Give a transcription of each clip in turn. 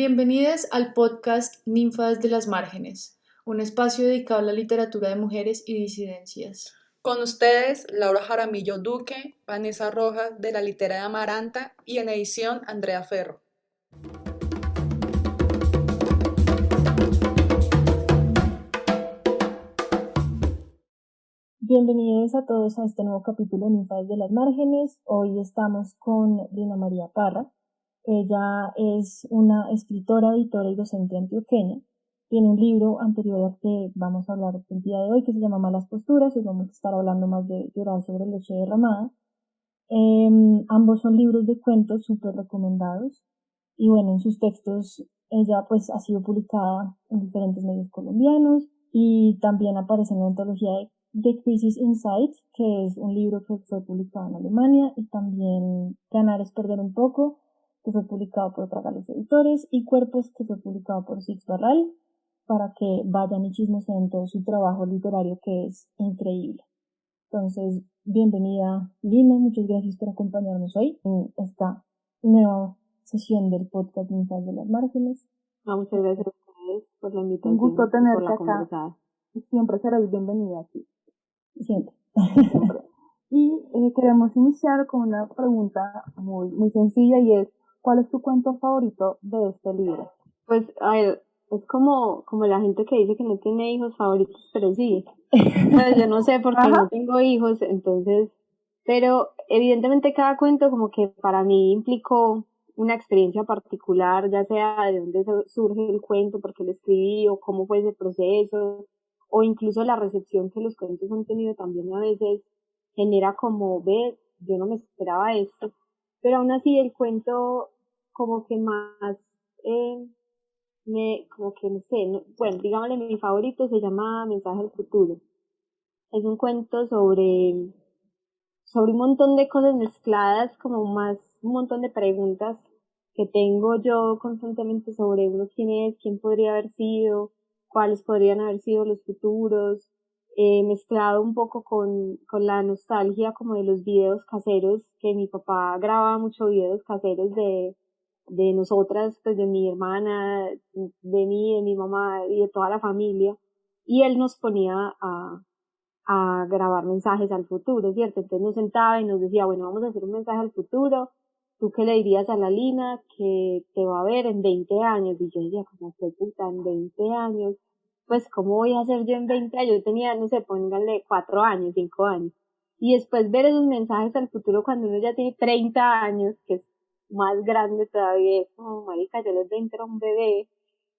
Bienvenidas al podcast Ninfas de las Márgenes, un espacio dedicado a la literatura de mujeres y disidencias. Con ustedes, Laura Jaramillo Duque, Vanessa Rojas de la Litera de Amaranta y en edición Andrea Ferro. Bienvenidos a todos a este nuevo capítulo de Ninfas de las Márgenes. Hoy estamos con Lina María Parra. Ella es una escritora, editora y docente antioqueña. Tiene un libro anterior al que vamos a hablar el día de hoy que se llama Malas Posturas y vamos a estar hablando más de llorar sobre leche derramada. Ambos son libros de cuentos súper recomendados y bueno, en sus textos ella pues ha sido publicada en diferentes medios colombianos y también aparece en la antología de Crisis Insight, que es un libro que fue publicado en Alemania, y también Ganar es perder un poco, que fue publicado por Tragalos Editores, y Cuerpos, que fue publicado por Six Barral, para que vayan y chismoseen todo su trabajo literario, que es increíble. Entonces, bienvenida Lina, muchas gracias por acompañarnos hoy en esta nueva sesión del podcast Ninfas de las Márgenes. Muchas gracias a ustedes por la invitación. Un gusto tenerte acá. Conversada. Siempre serás bienvenida aquí. Siempre. Y queremos iniciar con una pregunta muy sencilla y es, ¿cuál es tu cuento favorito de este libro? Pues, a ver, es como la gente que dice que no tiene hijos favoritos, pero sí. Pues yo no sé por qué no tengo hijos, entonces, pero evidentemente cada cuento como que para mí implicó una experiencia particular, ya sea de dónde surge el cuento, por qué lo escribí, o cómo fue ese proceso, o incluso la recepción que los cuentos han tenido también a veces genera como, ve, yo no me esperaba esto, pero aún así el cuento como que más, como que no sé, bueno, digámosle mi favorito se llama Mensaje al Futuro. Es un cuento sobre un montón de cosas mezcladas, como más un montón de preguntas que tengo yo constantemente sobre uno quién es, quién podría haber sido, cuáles podrían haber sido los futuros, mezclado un poco con la nostalgia como de los videos caseros, que mi papá grababa muchos videos caseros de nosotras, pues de mi hermana, de mí, de mi mamá y de toda la familia, y él nos ponía a grabar mensajes al futuro, ¿cierto? Entonces nos sentaba y nos decía, bueno, vamos a hacer un mensaje al futuro, ¿tú qué le dirías a la Lina que te va a ver en 20 años? Y yo decía, como que puta, en 20 años, pues, ¿cómo voy a hacer yo en 20 años? Yo tenía, no sé, pónganle 4 años, 5 años. Y después ver esos mensajes al futuro cuando uno ya tiene 30 años, que es más grande todavía, es como, marica, yo a los 20 era un bebé,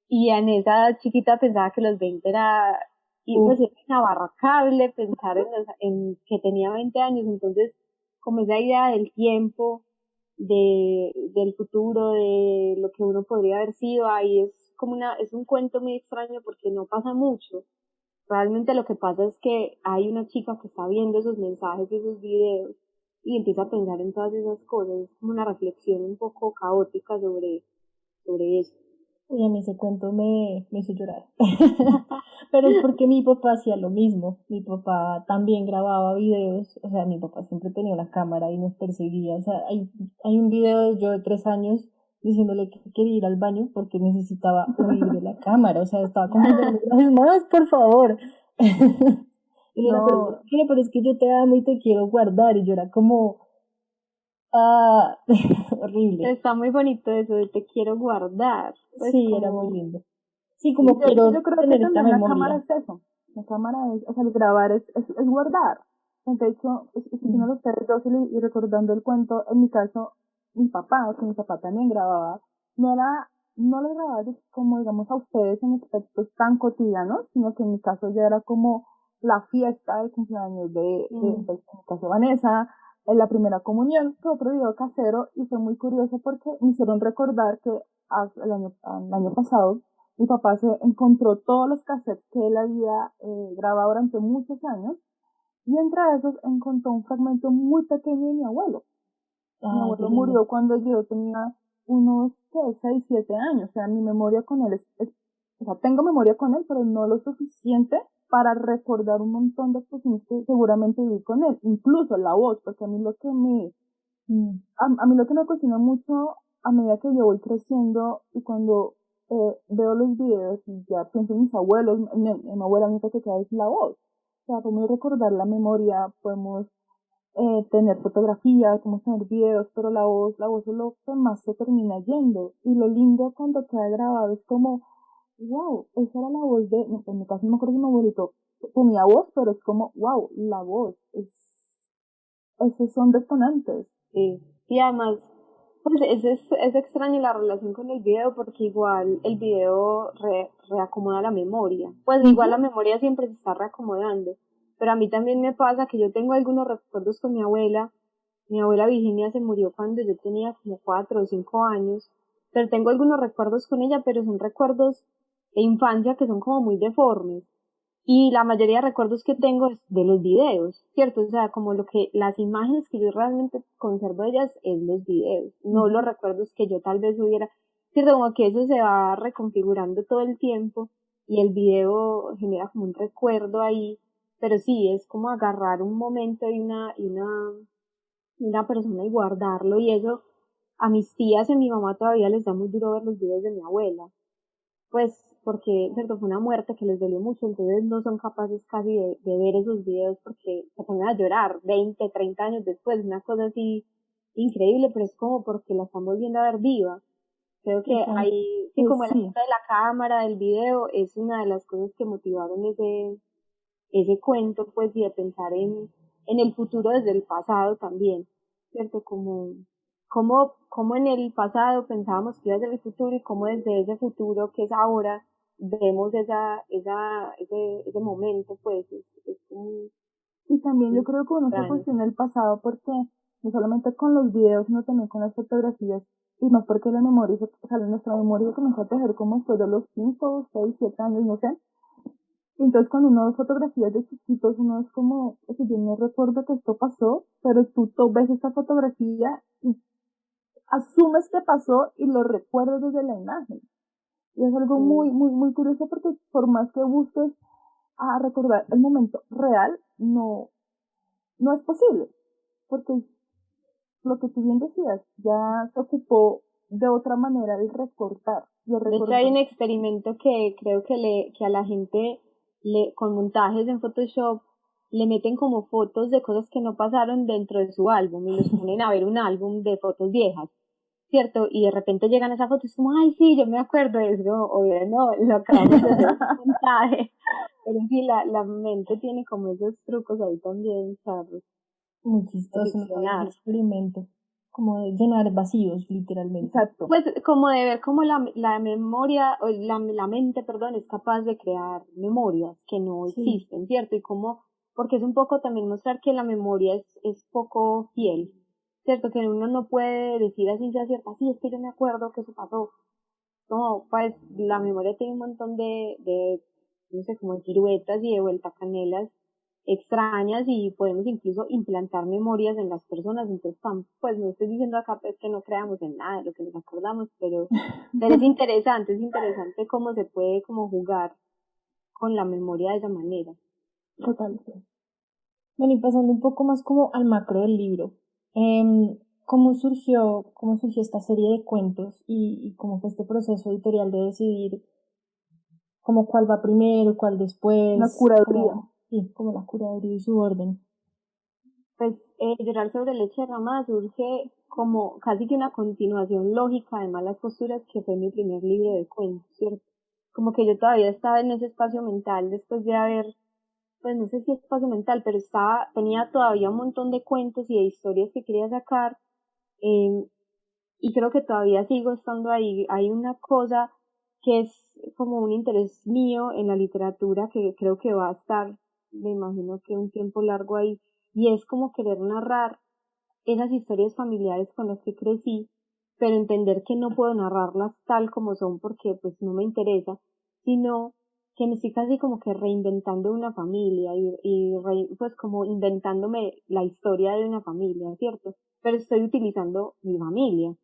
y en esa edad chiquita pensaba que los 20 era, y pues era inabarcable pensar en que tenía 20 años, entonces como esa idea del tiempo, del futuro, de lo que uno podría haber sido, ahí es como es un cuento muy extraño porque no pasa mucho. Realmente lo que pasa es que hay una chica que está viendo esos mensajes y esos videos y empieza a pensar en todas esas cosas, es como una reflexión un poco caótica sobre eso. Y a mí ese cuento me hizo llorar. Pero es porque mi papá hacía lo mismo. Mi papá también grababa videos. O sea, mi papá siempre tenía una cámara y nos perseguía. O sea, hay un video de yo de 3 años diciéndole que quería ir al baño porque necesitaba huir de la cámara. O sea, estaba como, más, por favor. Y era, pero ¿por qué? Pero es que yo te amo y te quiero guardar. Y yo era como, horrible. Está muy bonito eso de te quiero guardar. Pues sí, como... era muy lindo. Sí, como quiero yo creo tener que esta también memoria. la cámara es eso. La cámara es, o sea, el grabar es guardar. De hecho, es uno de los perros y recordando el cuento, en mi caso, mi papá, que mi papá también grababa, no lo grababa como digamos a ustedes en aspectos tan cotidianos, sino que en mi caso ya era como la fiesta del cumpleaños en mi caso Vanessa, en la primera comunión, que otro video casero, y fue muy curioso porque me hicieron recordar que el año pasado mi papá se encontró todos los cassettes que él había grabado durante muchos años y entre esos encontró un fragmento muy pequeño de mi abuelo. Mi abuelo murió cuando yo tenía unos 6, 7 años. O sea, mi memoria con él o sea, tengo memoria con él, pero no lo suficiente para recordar un montón de cosas que seguramente viví con él. Incluso la voz, porque a mí lo que me cuestiona mucho a medida que yo voy creciendo y cuando veo los videos y ya pienso en mis abuelos, en mi abuela, única que queda es la voz. O sea, podemos recordar la memoria, podemos tener fotografías, podemos tener videos, pero la voz es lo que más se termina yendo. Y lo lindo cuando queda grabado es como, wow, esa era la voz de, en mi caso no me acuerdo de mi abuelito, ponía voz, pero es como, wow, la voz, esos son detonantes. Sí, y además, pues es extraño la relación con el video porque igual el video reacomoda la memoria. Pues igual la memoria siempre se está reacomodando. Pero a mí también me pasa que yo tengo algunos recuerdos con mi abuela. Mi abuela Virginia se murió cuando yo tenía como 4 o 5 años. Pero tengo algunos recuerdos con ella, pero son recuerdos de infancia que son como muy deformes. Y la mayoría de recuerdos que tengo es de los videos, ¿cierto? O sea, como las imágenes que yo realmente conservo de ellas es los videos, no los recuerdos que yo tal vez hubiera, ¿cierto? Como que eso se va reconfigurando todo el tiempo y el video genera como un recuerdo ahí, pero sí, es como agarrar un momento y una persona y guardarlo y eso a mis tías y a mi mamá todavía les da muy duro ver los videos de mi abuela pues porque, cierto, fue una muerte que les dolió mucho, entonces no son capaces casi de ver esos videos porque se ponen a llorar 20, 30 años después, una cosa así increíble, pero es como porque la están volviendo a ver viva. Creo que ahí, sí, como el Sí, asunto de la cámara, del video, es una de las cosas que motivaron ese cuento, pues, y de pensar en el futuro desde el pasado también, ¿cierto? Como en el pasado pensábamos que iba a ser el futuro y cómo desde ese futuro que es ahora vemos ese momento, pues, es como y también yo creo que uno se extraño. cuestiona el pasado porque no solamente con los videos, sino también con las fotografías, y más porque la memoria, o sea, nuestra memoria se comenzó a tejer como después de los 5, 6, 7 años, no sé. Y entonces cuando uno ve fotografías de chiquitos, uno es como, o sea, yo no recuerdo que esto pasó, pero tú ves esta fotografía y asumes que pasó y lo recuerdas desde la imagen. Y es algo muy, Mm. muy, muy curioso porque por más que busques a recordar el momento real, no es posible. Porque lo que tú bien decías, ya se ocupó de otra manera el recortar y el De hecho, hay recordar. un experimento que creo que a la gente con montajes en Photoshop le meten como fotos de cosas que no pasaron dentro de su álbum y los ponen a ver un álbum de fotos viejas, ¿cierto? Y de repente llegan a esa foto y es como, ay, sí, yo me acuerdo de eso, obvio, no, lo acabamos de hacer un montaje. Pero sí, la mente tiene como esos trucos ahí también, ¿sabes? Muy De chistoso, no sabía ese ficcionar. experimento. Como de llenar vacíos, literalmente. Exacto. Pues como de ver cómo la memoria, o la mente, perdón, es capaz de crear memorias que no Sí. existen, ¿cierto? Y cómo, porque es un poco también mostrar que la memoria es poco fiel, ¿cierto? Que uno no puede decir a ciencia cierta, sí, es que yo me acuerdo que eso pasó. No, pues la memoria tiene un montón no sé, como de piruetas y de vueltacanelas extrañas y podemos incluso implantar memorias en las personas. Entonces, pues no estoy diciendo acá pues, que no creamos en nada de lo que nos acordamos, pero es interesante cómo se puede como jugar con la memoria de esa manera. Total. Bueno, y pasando un poco más como al macro del libro. Cómo surgió esta serie de cuentos y cómo fue este proceso editorial de decidir como cuál va primero, cuál Una después, curaduría. como, sí, como la curaduría y su orden? Pues llorar sobre leche derramada surge como casi que una continuación lógica de Malas Posturas, que fue mi primer libro de cuentos, ¿cierto? Como que yo todavía estaba en ese espacio mental después de haber, pues no sé si espacio mental, pero tenía todavía un montón de cuentos y de historias que quería sacar, eh, y creo que todavía sigo estando ahí. Hay una cosa que es como un interés mío en la literatura que creo que va a estar, me imagino que un tiempo largo ahí, y es como querer narrar esas historias familiares con las que crecí, pero entender que no puedo narrarlas tal como son porque pues no me interesa, sino que me estoy casi como que reinventando una familia pues como inventándome la historia de una familia, ¿cierto? Pero estoy utilizando mi familia.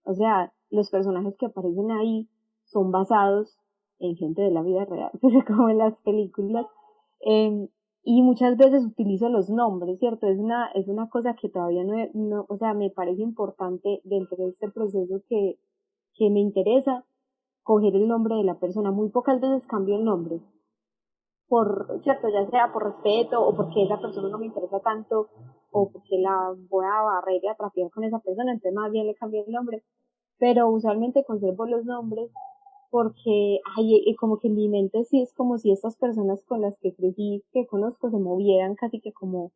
O sea, los personajes que aparecen ahí son basados en gente de la vida real, pues como en las películas. y muchas veces utilizo los nombres, ¿cierto? Es una cosa que todavía o sea, me parece importante dentro de este proceso que me interesa coger el nombre de la persona. Muy pocas veces cambio el nombre, cierto, ya sea por respeto o porque esa persona no me interesa tanto o porque la voy a barrer y atrapear con esa persona, entonces más bien le cambio el nombre. Pero usualmente conservo los nombres porque como que en mi mente sí es como si estas personas con las que crecí, que conozco, se movieran casi que como,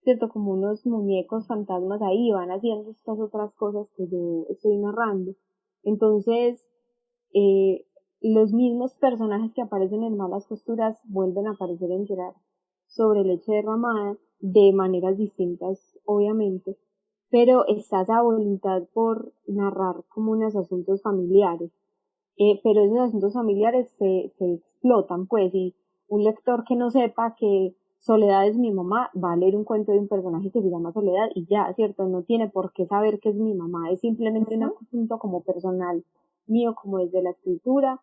cierto, como unos muñecos fantasmas ahí, van haciendo estas otras cosas que yo estoy narrando. Entonces, eh, los mismos personajes que aparecen en Malas Costuras vuelven a aparecer en Llorar sobre leche derramada de maneras distintas, obviamente, pero está esa voluntad por narrar como unos asuntos familiares. Pero esos asuntos familiares se explotan, pues, y un lector que no sepa que Soledad es mi mamá va a leer un cuento de un personaje que se llama Soledad y ya, ¿cierto? No tiene por qué saber que es mi mamá, es simplemente un asunto como personal mío, como desde la escritura,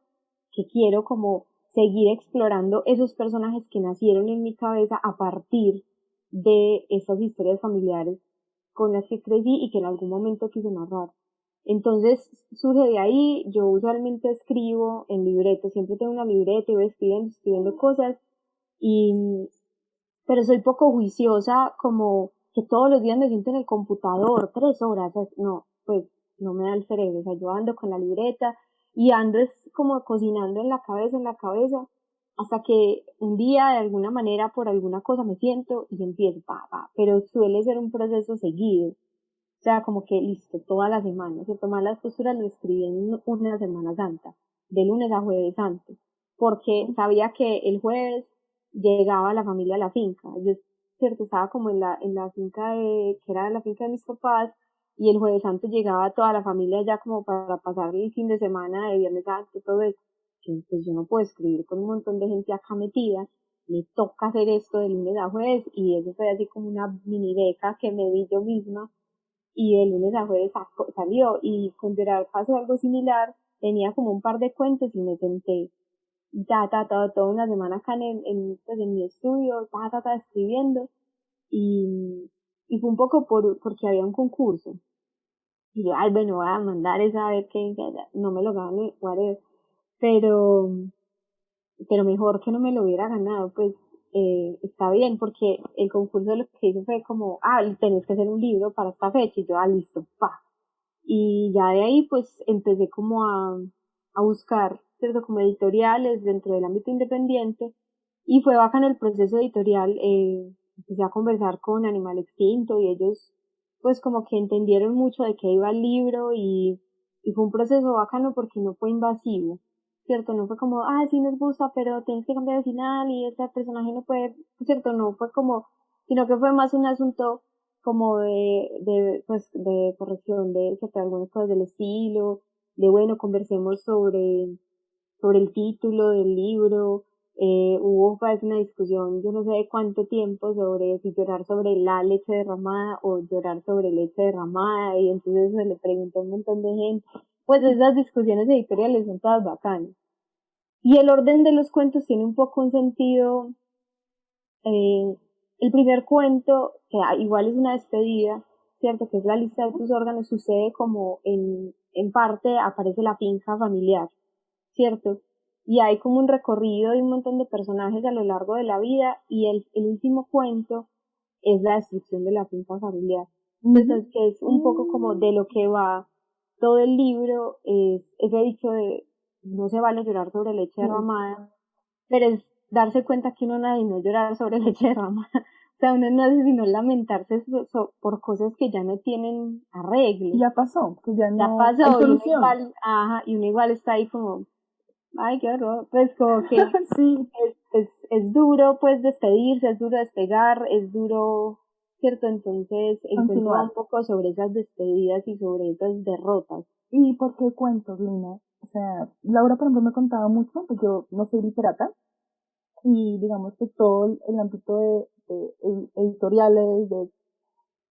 que quiero como seguir explorando esos personajes que nacieron en mi cabeza a partir de esas historias familiares con las que crecí y que en algún momento quise narrar. Entonces surge de ahí, yo usualmente escribo en libreto, siempre tengo una libreta y voy escribiendo cosas, y, pero soy poco juiciosa, como que todos los días me siento en el computador 3 horas, no, pues no me da el cerebro, o sea, yo ando con la libreta y ando es como cocinando en la cabeza, hasta que un día de alguna manera por alguna cosa me siento y empiezo, pero suele ser un proceso seguido. O sea, como que listo, toda la semana. Se toman las costuras, lo escribí en una Semana Santa, de lunes a jueves santo, porque sabía que el jueves llegaba la familia a la finca. Yo, cierto, estaba como en la finca que era la finca de mis papás, y el jueves santo llegaba toda la familia ya como para pasar el fin de semana de viernes santo, todo eso. Entonces yo no puedo escribir con un montón de gente acá metida, me toca hacer esto de lunes a jueves, y eso fue así como una mini beca que me di yo misma, y de lunes a jueves salió, y con Llorar pasó algo similar, tenía como un par de cuentos y me senté toda una semana acá pues en mi estudio, escribiendo, y fue un poco porque había un concurso, y yo, ay, bueno, voy a mandar esa a ver que no me lo gane, whatever, pero, pero mejor que no me lo hubiera ganado, pues está bien, porque el concurso lo que hizo fue como, tenés que hacer un libro para esta fecha, y yo, listo, pa. Y ya de ahí pues empecé como a buscar, ¿cierto? Como editoriales dentro del ámbito independiente, y fue bacano el proceso editorial, empecé a conversar con Animal Extinto y ellos pues como que entendieron mucho de qué iba el libro, y fue un proceso bacano porque no fue invasivo, ¿cierto? No fue como, sí nos gusta, pero tienes que cambiar el final y este personaje no puede, ¿cierto? No fue como, sino que fue más un asunto como pues, de corrección de ¿cierto? Algunas cosas del estilo, de bueno, conversemos sobre el título del libro, hubo pues una discusión, yo no sé de cuánto tiempo, sobre si llorar sobre la leche derramada o llorar sobre leche derramada, y entonces se le preguntó a un montón de gente, pues esas discusiones editoriales son todas bacanas. Y el orden de los cuentos tiene un poco un sentido, el primer cuento, que igual es una despedida, ¿cierto? Que es la lista de tus órganos, sucede como en parte aparece la finca familiar, ¿cierto? Y hay como un recorrido de un montón de personajes a lo largo de la vida, y el último cuento es la destrucción de la finca familiar. Entonces, que es un poco como de lo que va todo el libro, es ese dicho de no se vale llorar sobre leche derramada, pero es darse cuenta que uno nace y no llorar sobre leche derramada. O sea, uno nace sino lamentarse por cosas que ya no tienen arreglo. Ya pasó, que ya Ya no pasó, hay y uno solución. igual, y uno igual está ahí como, ay, qué horror, pues como que Sí, es duro pues despedirse, es duro despegar, es duro, ¿cierto? Entonces el cuento va continuar. un poco sobre esas despedidas y sobre esas derrotas. ¿Y por qué cuentos, Lina? O sea, Laura, por ejemplo, me contaba mucho, pues yo no soy literata, y digamos que todo el ámbito de editoriales,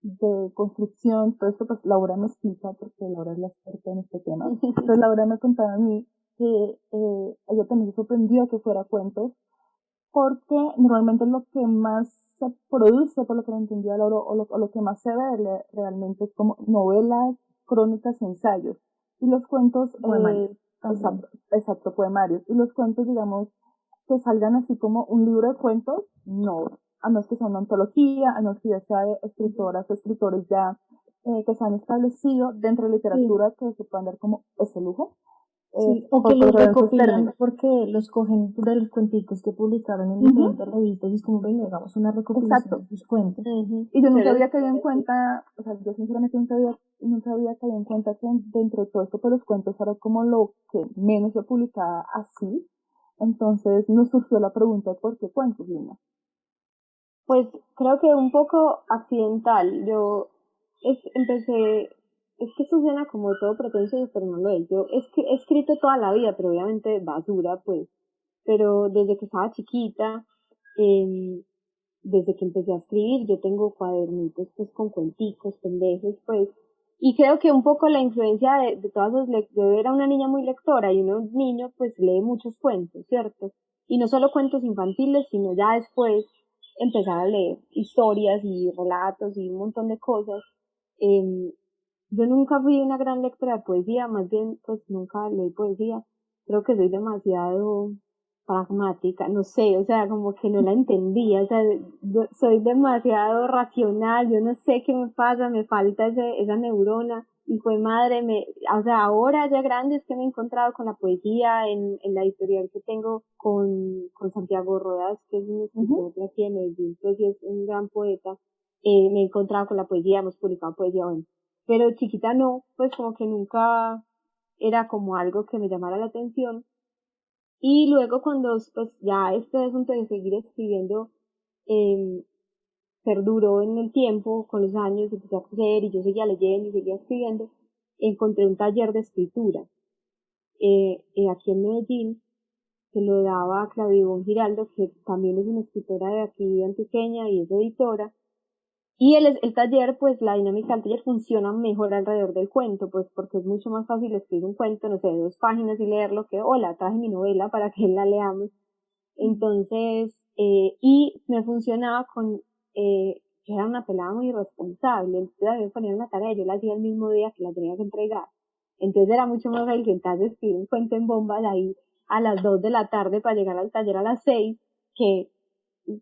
de construcción, todo esto, pues Laura me explica, porque Laura es la experta en este tema. Entonces Laura me contaba a mí que ella también se sorprendió que fuera cuentos, porque normalmente lo que más se produce, por lo que lo entendía Laura, o lo que más se ve realmente es como novelas, crónicas, ensayos. Y los cuentos, Poemarios. exacto, poemarios. Y los cuentos, digamos, que salgan así como un libro de cuentos, no. A menos que sea una antología, a menos que ya sea de escritoras o escritores ya que se han establecido dentro de la literatura, que se puedan dar como ese lujo. Sí, o que los recopilan porque los cogen de los cuenticos que publicaron en diferentes revistas y es como, venga, hagamos una recopilación de sus cuentos. Y yo nunca había caído en cuenta, o sea, yo sinceramente nunca había caído en cuenta que dentro de todo esto, pues los cuentos era como lo que menos se publicaba así. Entonces nos surgió la pregunta de por qué cuentos, Lina. Pues creo que un poco accidental. Yo empecé, es que esto suena como todo pretencioso, pero no lo es. Yo he escrito toda la vida, pero obviamente basura, pues. Pero desde que estaba chiquita, desde que empecé a escribir, yo tengo cuadernitos pues con cuenticos, pendejos, pues. Y creo que un poco la influencia de todas las yo era una niña muy lectora y uno niño pues lee muchos cuentos, ¿cierto? Y no solo cuentos infantiles, sino ya después empezar a leer historias y relatos y un montón de cosas. Yo nunca fui una gran lectora de poesía, más bien pues nunca leí poesía. Creo que soy demasiado pragmática, no sé, o sea, como que no la entendía, o sea, yo soy demasiado racional, yo no sé qué me pasa, me falta esa neurona, y fue madre, o sea, ahora ya grande es que me he encontrado con la poesía en la editorial que tengo con Santiago Rodas, que es un escritor de aquí en Medellín, pues sí es un gran poeta, me he encontrado con la poesía, hemos publicado poesía, bueno, pero chiquita no, pues como que nunca era como algo que me llamara la atención. Y luego cuando pues ya este asunto de seguir escribiendo eh, perduró en el tiempo, con los años empecé a crecer y yo seguía leyendo y seguía escribiendo, encontré un taller de escritura aquí en Medellín que lo daba Claudia Ivonne Giraldo, que también es una escritora de aquí antioqueña y es editora. Y el taller, pues la dinámica del taller funciona mejor alrededor del cuento, pues porque es mucho más fácil escribir un cuento, no sé, de 2 páginas y leerlo que, hola, traje mi novela para que la leamos. Entonces, y me funcionaba que era una pelada muy irresponsable, entonces a mí me ponían una tarea y yo la hacía el mismo día que la tenía que entregar. Entonces era mucho más fácil sentarse a escribir un cuento en bombas ahí a las 2 de la tarde para llegar al taller a las 6, que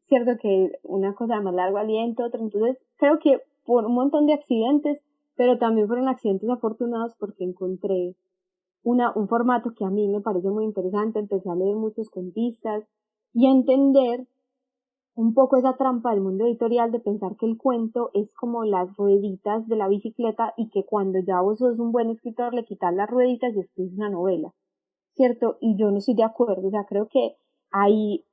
cierto que una cosa más largo aliento, otra. Entonces creo que por un montón de accidentes, pero también fueron accidentes afortunados porque encontré un formato que a mí me parece muy interesante, empecé a leer muchos cuentistas y a entender un poco esa trampa del mundo editorial de pensar que el cuento es como las rueditas de la bicicleta y que cuando ya vos sos un buen escritor le quitas las rueditas y escribes una novela, ¿cierto? Y yo no estoy de acuerdo, o sea, creo que hay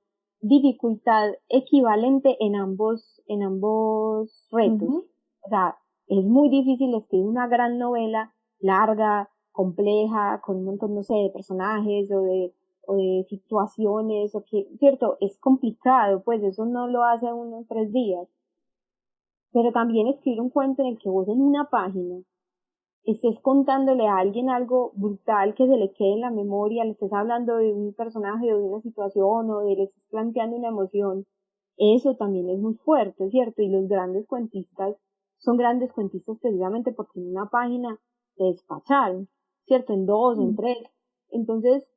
dificultad equivalente en ambos retos. O sea, es muy difícil escribir una gran novela larga, compleja, con un montón, no sé, de personajes o de situaciones, o que, cierto, es complicado, pues eso no lo hace uno en 3 días. Pero también escribir un cuento en el que vos en una página estés contándole a alguien algo brutal que se le quede en la memoria, le estés hablando de un personaje o de una situación o de le estés planteando una emoción, eso también es muy fuerte, ¿cierto? Y los grandes cuentistas son grandes cuentistas precisamente porque en una página se despacharon, ¿cierto? En 2, en 3. Entonces,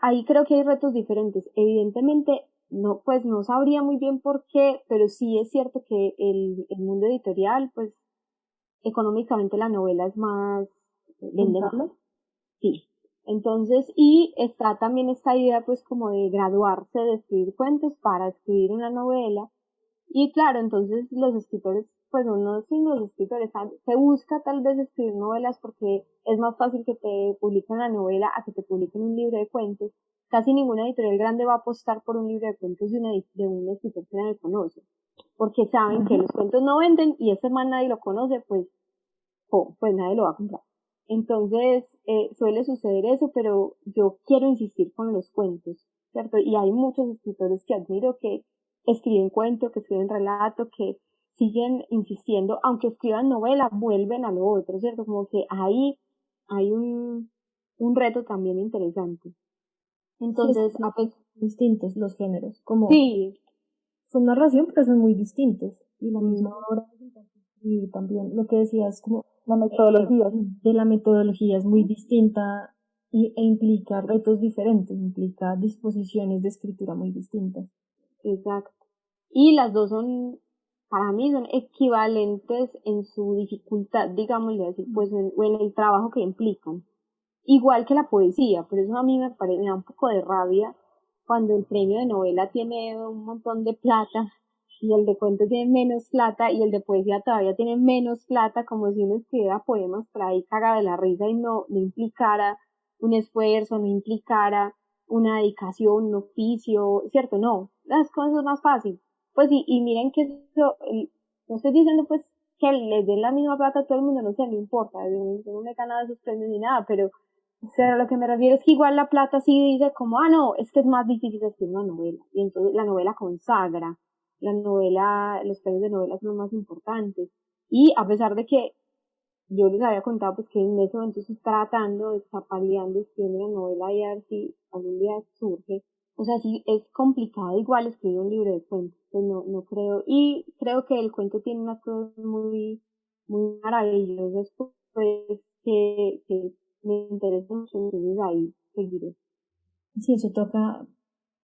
ahí creo que hay retos diferentes. Evidentemente, no, pues no sabría muy bien por qué, pero sí es cierto que el mundo editorial, pues económicamente la novela es más venderla. Sí. Entonces, y está también esta idea pues como de graduarse de escribir cuentos para escribir una novela. Y claro, entonces los escritores, pues uno sin los escritores, se busca tal vez escribir novelas porque es más fácil que te publiquen la novela a que te publiquen un libro de cuentos. Casi ninguna editorial grande va a apostar por un libro de cuentos de un escritor que nadie conoce, porque saben que los cuentos no venden y ese man nadie lo conoce, pues nadie lo va a comprar. Entonces, suele suceder eso, pero yo quiero insistir con los cuentos, ¿cierto? Y hay muchos escritores que admiro que escriben cuento, que escriben relato, que siguen insistiendo, aunque escriban novela, vuelven a lo otro, ¿cierto? Como que ahí hay un reto también interesante. Entonces, son distintos los géneros, como sí, son narración, pero son muy distintos. Y la mm, misma obra, y también lo que decías, como La metodología. de la metodología es muy distinta e implica retos diferentes, implica disposiciones de escritura muy distintas. exacto. Y las dos son, para mí, son equivalentes en su dificultad, digámosle así, pues o en el trabajo que implican. Igual que la poesía, por eso a mí me da un poco de rabia cuando el premio de novela tiene un montón de plata y el de cuento tiene menos plata y el de poesía todavía tiene menos plata, como si uno escribiera poemas por ahí cagada de la risa y no implicara un esfuerzo, no implicara una dedicación, un oficio, ¿cierto? No, las cosas son más fáciles. Pues y miren que eso, no estoy diciendo pues que les den la misma plata a todo el mundo, no sé, no importa, yo no me he ganado esos premios ni nada, pero a lo que me refiero es que igual la plata sí dice como, ah, no, es que es más difícil escribir una novela. Y entonces la novela consagra, la novela, los premios de novela son los más importantes. Y a pesar de que yo les había contado pues que en ese momento estoy tratando, está paliando, escribiendo una novela y a ver si algún día surge. O sea, sí es complicado igual escribir un libro de cuentos, pues no creo. Y creo que el cuento tiene unas cosas muy maravillosas, pues que me interesa mucho, entonces ahí seguiré. Sí, eso toca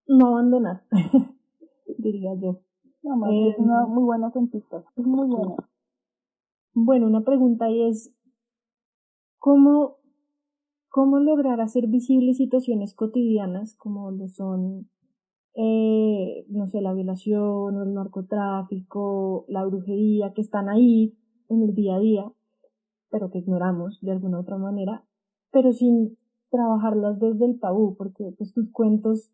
no abandonar, diría yo. No, Mati es una Eh, muy buena cuentista. Es muy buena. bueno, una pregunta ahí es, ¿cómo, cómo lograr hacer visibles situaciones cotidianas como lo son, no sé, la violación o el narcotráfico, la brujería, que están ahí en el día a día, pero que ignoramos de alguna otra manera, pero sin trabajarlas desde el tabú, porque pues tus cuentos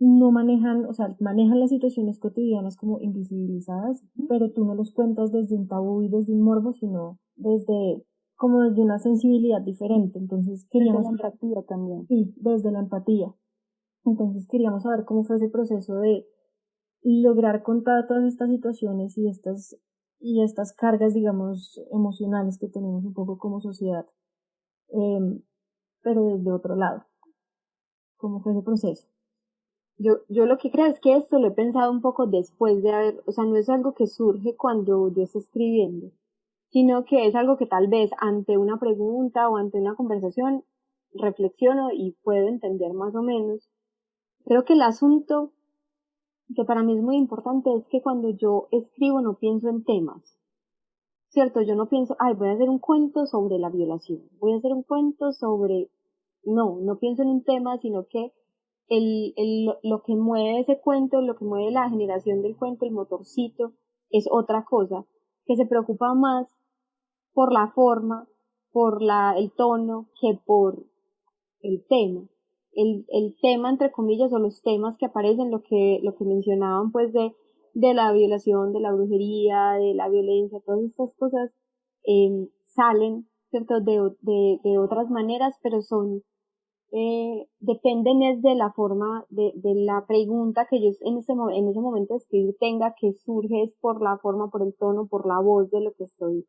no manejan, o sea, manejan las situaciones cotidianas como invisibilizadas, pero tú no los cuentas desde un tabú y desde un morbo, sino desde como desde una sensibilidad diferente. Entonces Desde queríamos la empatía también. sí, desde la empatía. Entonces queríamos saber cómo fue ese proceso de lograr contar todas estas situaciones y estas cargas, digamos, emocionales que tenemos un poco como sociedad, eh, pero desde otro lado. ¿Cómo fue ese proceso? Yo lo que creo es que esto lo he pensado un poco después de haber, o sea, no es algo que surge cuando yo estoy escribiendo, sino que es algo que tal vez ante una pregunta o ante una conversación reflexiono y puedo entender más o menos. Creo que el asunto que para mí es muy importante es que cuando yo escribo no pienso en temas, ¿cierto? Yo no pienso, ay, voy a hacer un cuento sobre la violación, voy a hacer un cuento sobre... no pienso en un tema, sino que lo que mueve ese cuento, lo que mueve la generación del cuento, el motorcito, es otra cosa, que se preocupa más por la forma, el tono, que por el tema. El tema, entre comillas, o los temas que aparecen, lo que mencionaban, pues, de la violación, de la brujería, de la violencia, todas estas cosas, salen, ¿cierto? De otras maneras, pero son dependen es de la forma, de la pregunta que yo en ese momento de escribir tenga, que surge es por la forma, por el tono, por la voz de lo que estoy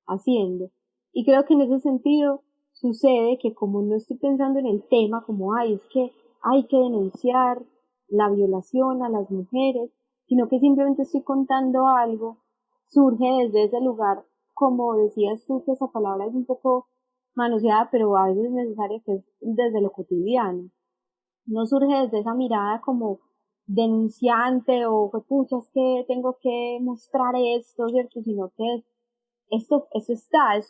haciendo. Y creo que en ese sentido sucede que como no estoy pensando en el tema, como, ay, es que hay que denunciar la violación a las mujeres, sino que simplemente estoy contando algo, surge desde ese lugar, como decías tú, que esa palabra es un poco manoseada, pero a veces es necesaria, que es desde lo cotidiano. No surge desde esa mirada como denunciante o que pucha, es que tengo que mostrar esto, ¿cierto? Sino que eso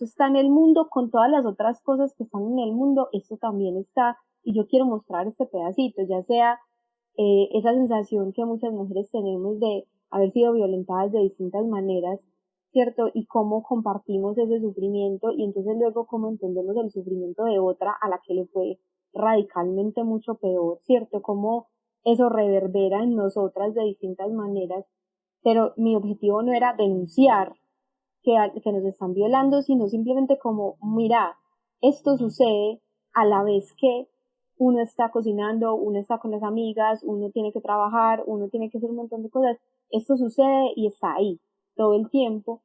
está en el mundo con todas las otras cosas que están en el mundo, esto también está, y yo quiero mostrar este pedacito, ya sea esa sensación que muchas mujeres tenemos de haber sido violentadas de distintas maneras, ¿cierto? Y cómo compartimos ese sufrimiento y entonces luego cómo entendemos el sufrimiento de otra a la que le fue radicalmente mucho peor, ¿cierto? Cómo eso reverbera en nosotras de distintas maneras, pero mi objetivo no era denunciar que nos están violando, sino simplemente como, mira, esto sucede a la vez que uno está cocinando, uno está con las amigas, uno tiene que trabajar, uno tiene que hacer un montón de cosas. Esto sucede y está ahí todo el tiempo.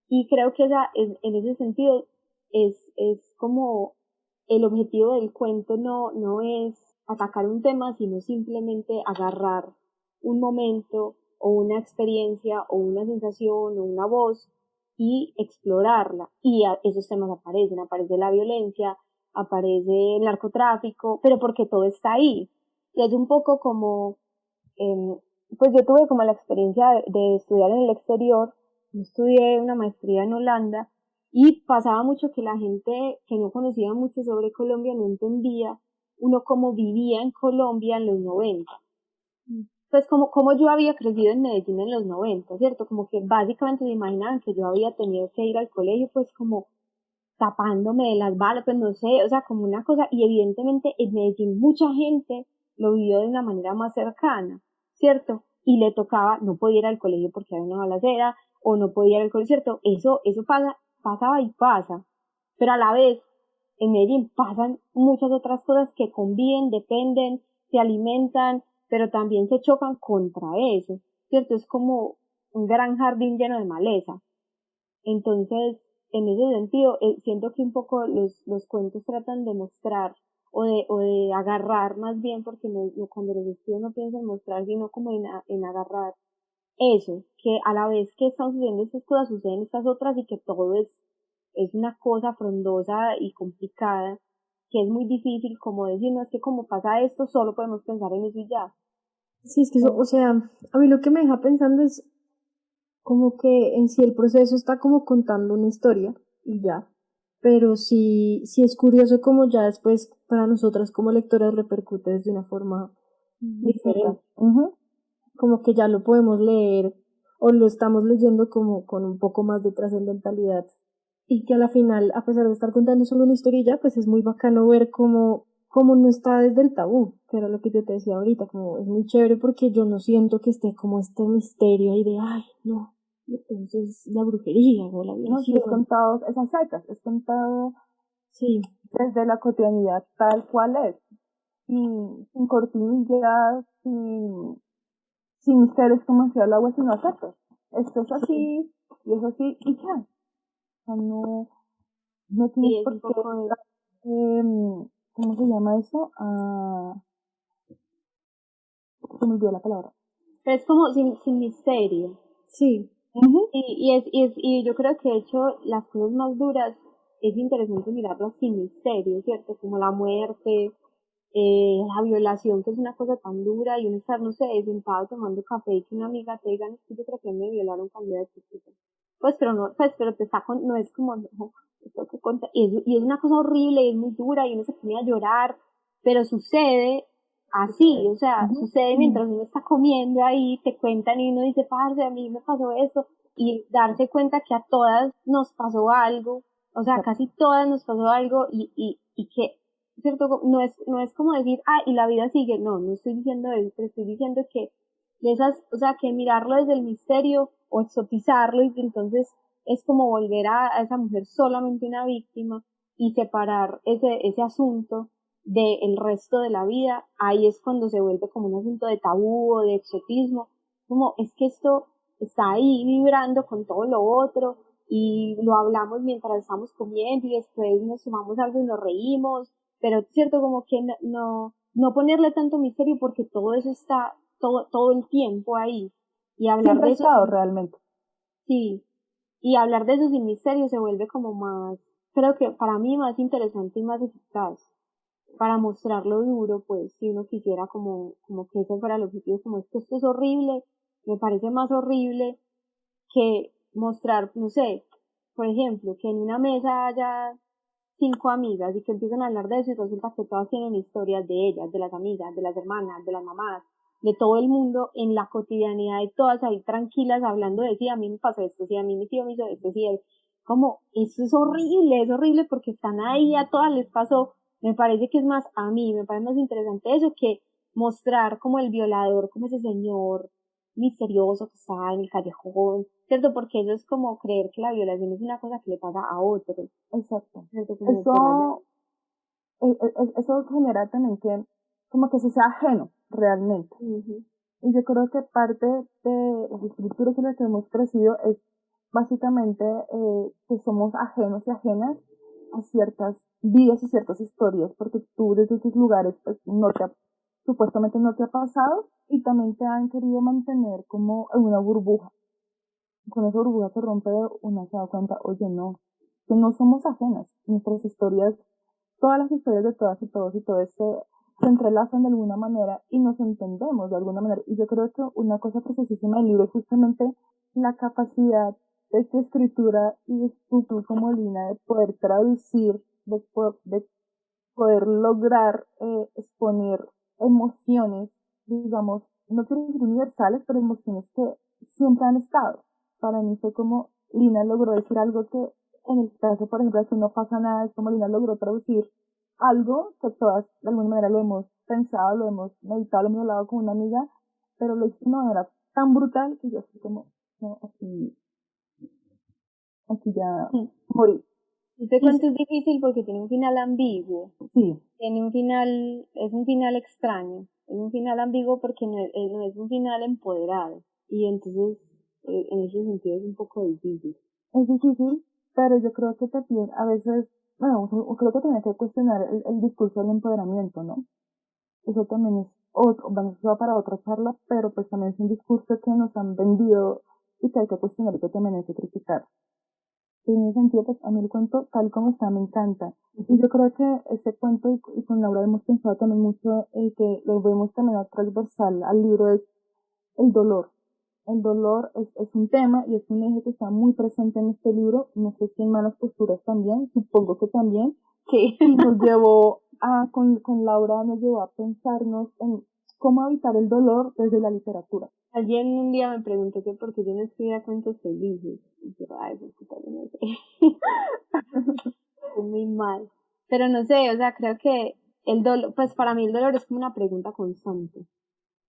Y creo que en ese sentido es como el objetivo del cuento no es atacar un tema, sino simplemente agarrar un momento o una experiencia o una sensación o una voz y explorarla. Y esos temas aparece la violencia, aparece el narcotráfico, pero porque todo está ahí. Y es un poco como, pues yo tuve como la experiencia de estudiar en el exterior, yo estudié una maestría en Holanda, y pasaba mucho que la gente que no conocía mucho sobre Colombia no entendía uno cómo vivía en Colombia en los 90. Pues como yo había crecido en Medellín en los 90, ¿cierto? Como que básicamente se imaginaban que yo había tenido que ir al colegio pues como tapándome de las balas, pues no sé, o sea, como una cosa, y evidentemente en Medellín mucha gente lo vivió de una manera más cercana, ¿cierto? Y le tocaba, no podía ir al colegio porque había una balacera, o no podía ir al colegio, ¿cierto? Eso pasaba y pasa, pero a la vez en Medellín pasan muchas otras cosas que conviven, dependen, se alimentan, pero también se chocan contra eso, ¿cierto? Es como un gran jardín lleno de maleza. Entonces, en ese sentido, siento que un poco los cuentos tratan de mostrar o de agarrar más bien, porque cuando los estudios no piensan en mostrar, sino como en agarrar eso, que a la vez que están sucediendo estas cosas, suceden estas otras y que todo es una cosa frondosa y complicada, que es muy difícil como decir, no es que como pasa esto, solo podemos pensar en eso y ya. Sí, es que eso, o sea, a mí lo que me deja pensando es como que en sí el proceso está como contando una historia y ya, pero sí es curioso como ya después para nosotras como lectoras repercute de una forma diferente, como que ya lo podemos leer o lo estamos leyendo como con un poco más de trascendentalidad y que a la final, a pesar de estar contando solo una historia, pues es muy bacano ver cómo no está desde el tabú, que era lo que yo te decía ahorita, como es muy chévere porque yo no siento que esté como este misterio ahí de, ay, no, entonces la brujería o la No, sí, violación. es contado, esas secas, es contado Sí, desde la cotidianidad tal cual es, sin cortinillas, sin misterios como decía el agua, sino aceptos. Esto es así, y es así, y ya. O sea, no tienes Sí, es por un qué, poco, ¿cómo se llama eso? Se me olvidó la palabra. pero es como sin misterio. sí, Y yo creo que de hecho las cosas más duras es interesante mirarlas sin misterio, ¿cierto? Como la muerte, la violación, que es una cosa tan dura, y uno estar, no sé, sentado tomando café y que una amiga te diga, "No, es que yo creo que me violaron cuando era chiquita". Pues, pero no, pues, pero te está no es como, no, esto que conta, y es una cosa horrible, y es muy dura, y uno se pone a llorar, pero sucede así, o sea, sucede mientras uno está comiendo ahí, te cuentan y uno dice, parce, a mí me pasó esto, y darse cuenta que a todas nos pasó algo, o sea, casi todas nos pasó algo, y que, ¿cierto? No es como decir, ah, y la vida sigue, no estoy diciendo eso, pero estoy diciendo que de esas, o sea, que mirarlo desde el misterio o exotizarlo y que entonces es como volver a esa mujer solamente una víctima y separar ese asunto del resto de la vida, ahí es cuando se vuelve como un asunto de tabú o de exotismo, como es que esto está ahí vibrando con todo lo otro y lo hablamos mientras estamos comiendo y después nos tomamos algo y nos reímos, pero cierto como que no ponerle tanto misterio porque todo eso está todo el tiempo ahí y hablar Siempre de ha eso estado realmente. sí, y hablar de eso sin misterio se vuelve como más, creo que para mí más interesante y más eficaz para mostrar lo duro, pues si uno quisiera como que ese fuera el objetivo, como es que esto es horrible, me parece más horrible que mostrar, no sé, por ejemplo, que en una mesa haya 5 amigas y que empiezan a hablar de eso y resulta que todas tienen historias de ellas, de las amigas, de las hermanas, de las mamás, de todo el mundo en la cotidianidad de todas ahí tranquilas hablando de sí, a mí me pasó esto, sí, a mí mi tío me hizo esto, sí, como, eso es horrible porque están ahí, a todas les pasó, me parece que es más, a mí me parece más interesante eso que mostrar como el violador, como ese señor misterioso que está en el callejón, ¿cierto? Porque eso es como creer que la violación es una cosa que le pasa a otros. Exacto. ¿Cierto? Como por allá. Eso genera también que, como que se sea ajeno realmente. Ujú. Y yo creo que parte de las estructuras en las que hemos crecido es básicamente que somos ajenos y ajenas a ciertas vidas y ciertas historias, porque tú desde tus lugares pues supuestamente no te ha pasado y también te han querido mantener como en una burbuja. Con esa burbuja se rompe una, se da cuenta, oye, no, que no somos ajenas, nuestras historias, todas las historias de todas y todos y todos se entrelazan de alguna manera y nos entendemos de alguna manera. Y yo creo que una cosa preciosísima del libro es justamente la capacidad de tu escritura y de tú como Lina de poder traducir, de poder lograr exponer emociones, digamos, no quiero decir universales, pero emociones que siempre han estado. Para mí fue como Lina logró decir algo que en el caso, por ejemplo, si no pasa nada, es como Lina logró traducir algo que todas de alguna manera lo hemos pensado, lo hemos meditado, lo hemos hablado con una amiga, pero lo hizo de una manera tan brutal que yo así como, no, aquí ya morí. Este cuento es difícil porque tiene un final ambiguo. Sí. Tiene un final, es un final extraño. Es un final ambiguo porque no es un final empoderado. Y entonces, en ese sentido es un poco difícil. Es difícil, pero yo creo que también a veces, bueno, creo que también hay que cuestionar el discurso del empoderamiento, ¿no? Eso también es otro, bueno, eso va para otra charla, pero pues también es un discurso que nos han vendido y que hay que cuestionar y que también hay que criticar. En ese sentido, pues a mí el cuento tal como está me encanta. Y yo creo que este cuento y con Laura hemos pensado también mucho el que lo vemos también a transversal al libro es el dolor. El dolor es un tema y es un eje que está muy presente en este libro. No sé si en Malas Posturas también, supongo que también. Sí. Y nos llevó con Laura nos llevó a pensarnos en cómo evitar el dolor desde la literatura. Alguien un día me preguntó que por qué yo no escribía cuentos felices. Y yo, ay, pues puta, yo no sé. Estoy muy mal. Pero no sé, o sea, creo que el dolor, pues para mí el dolor es como una pregunta constante,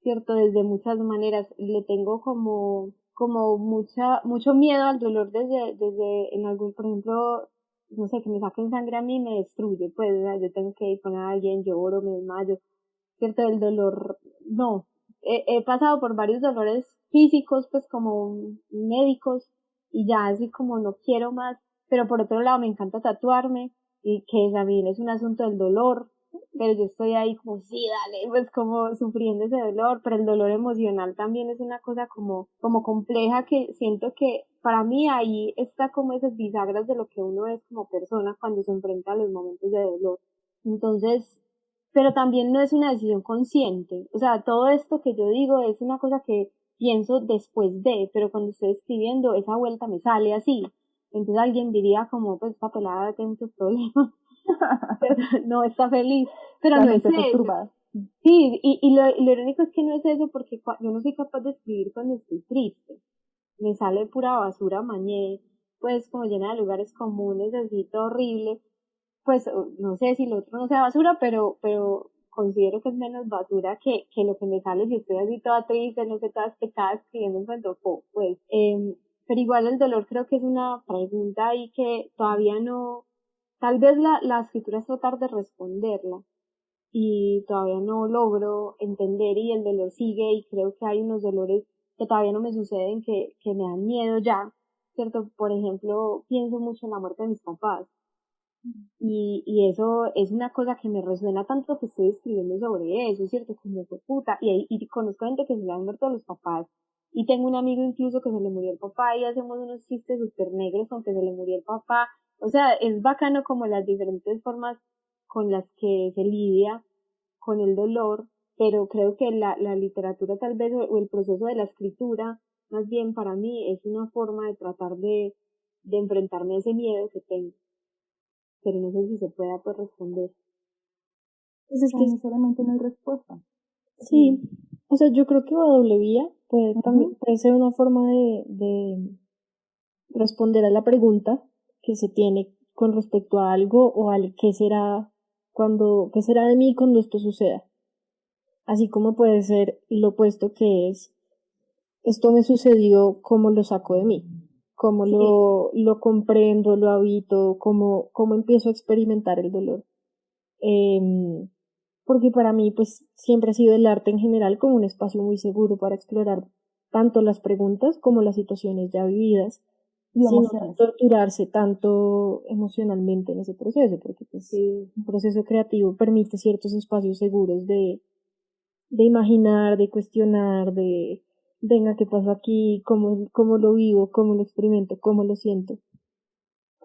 ¿cierto? Desde muchas maneras. Le tengo como mucho miedo al dolor desde en algún, por ejemplo, no sé, que me saquen sangre a mí me destruye, pues, o sea, yo tengo que ir con alguien, lloro, me desmayo, ¿cierto? El dolor, no. He pasado por varios dolores físicos, pues como médicos, y ya así como no quiero más, pero por otro lado me encanta tatuarme, y que también es un asunto del dolor, pero yo estoy ahí como, sí, dale, pues como sufriendo ese dolor, pero el dolor emocional también es una cosa como compleja que siento que para mí ahí está como esas bisagras de lo que uno es como persona cuando se enfrenta a los momentos de dolor. Entonces, pero también no es una decisión consciente. O sea, todo esto que yo digo es una cosa que pienso después de, pero cuando estoy escribiendo, esa vuelta me sale así. Entonces alguien diría como, pues esta pelada tiene muchos problemas, no está feliz, pero no es eso. Perturbada. Sí, y lo irónico es que no es eso porque yo no soy capaz de escribir cuando estoy triste. Me sale pura basura mañé, pues como llena de lugares comunes, así todo horrible, pues no sé si lo otro no sea basura, pero considero que es menos basura que lo que me sale si estoy así toda triste, no sé, toda despechada escribiendo un cuento, pues, pero igual el dolor creo que es una pregunta ahí que todavía no, tal vez la escritura es tratar de responderla y todavía no logro entender y el dolor sigue y creo que hay unos dolores que todavía no me suceden que me dan miedo ya, ¿cierto? Por ejemplo, pienso mucho en la muerte de mis papás y eso es una cosa que me resuena tanto que estoy escribiendo sobre eso, ¿cierto? Como fue puta. Y conozco gente que se le han muerto a los papás. Y tengo un amigo incluso que se le murió el papá y hacemos unos chistes súper negros aunque se le murió el papá. O sea, es bacano como las diferentes formas con las que se lidia con el dolor, pero creo que la literatura tal vez o el proceso de la escritura, más bien para mí, es una forma de tratar de enfrentarme a ese miedo que tengo, pero no sé si se pueda pues responder. Pues es No que necesariamente no hay respuesta. sí, o sea, yo creo que la doble vía también puede ser una forma de responder a la pregunta que se tiene con respecto a algo o al qué será de mí cuando esto suceda. Así como puede ser lo opuesto que es, esto me sucedió, ¿cómo lo saco de mí? ¿Cómo lo comprendo, lo habito? ¿Cómo empiezo a experimentar el dolor? Porque para mí pues siempre ha sido el arte en general como un espacio muy seguro para explorar tanto las preguntas como las situaciones ya vividas y sino emociones. torturarse tanto emocionalmente en ese proceso, porque pues un proceso creativo permite ciertos espacios seguros de imaginar, de cuestionar, de venga, ¿qué pasó aquí? ¿Cómo lo vivo? ¿Cómo lo experimento? ¿Cómo lo siento?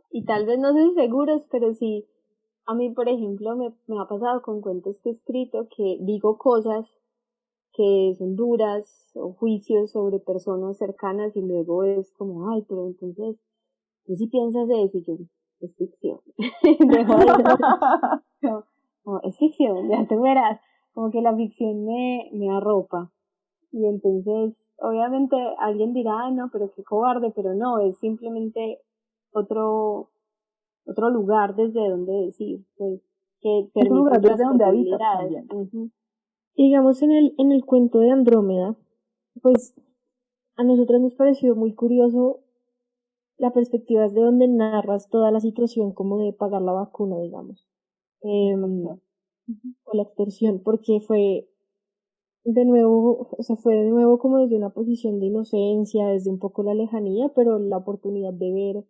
Y tal vez no sé si seguros, pero sí, a mí, por ejemplo, me ha pasado con cuentos que he escrito que digo cosas que son duras o juicios sobre personas cercanas y luego es como, ay, pero entonces, tú sí piensas eso y yo, es ficción. Dejo de no, es ficción, ya te verás. Como que la ficción me arropa. Y entonces, obviamente, alguien dirá, "Ay, no, pero qué cobarde", pero no, es simplemente otro, otro lugar desde donde decir, pues, que Es un permite lugar otras desde donde habitas posibilidades. también. Ujú. Digamos, en el cuento de Andrómeda, pues a nosotros nos pareció muy curioso la perspectiva es de donde narras toda la situación como de pagar la vacuna, digamos, o la extorsión, porque fue de nuevo, o sea, fue de nuevo como desde una posición de inocencia, desde un poco la lejanía, pero la oportunidad de ver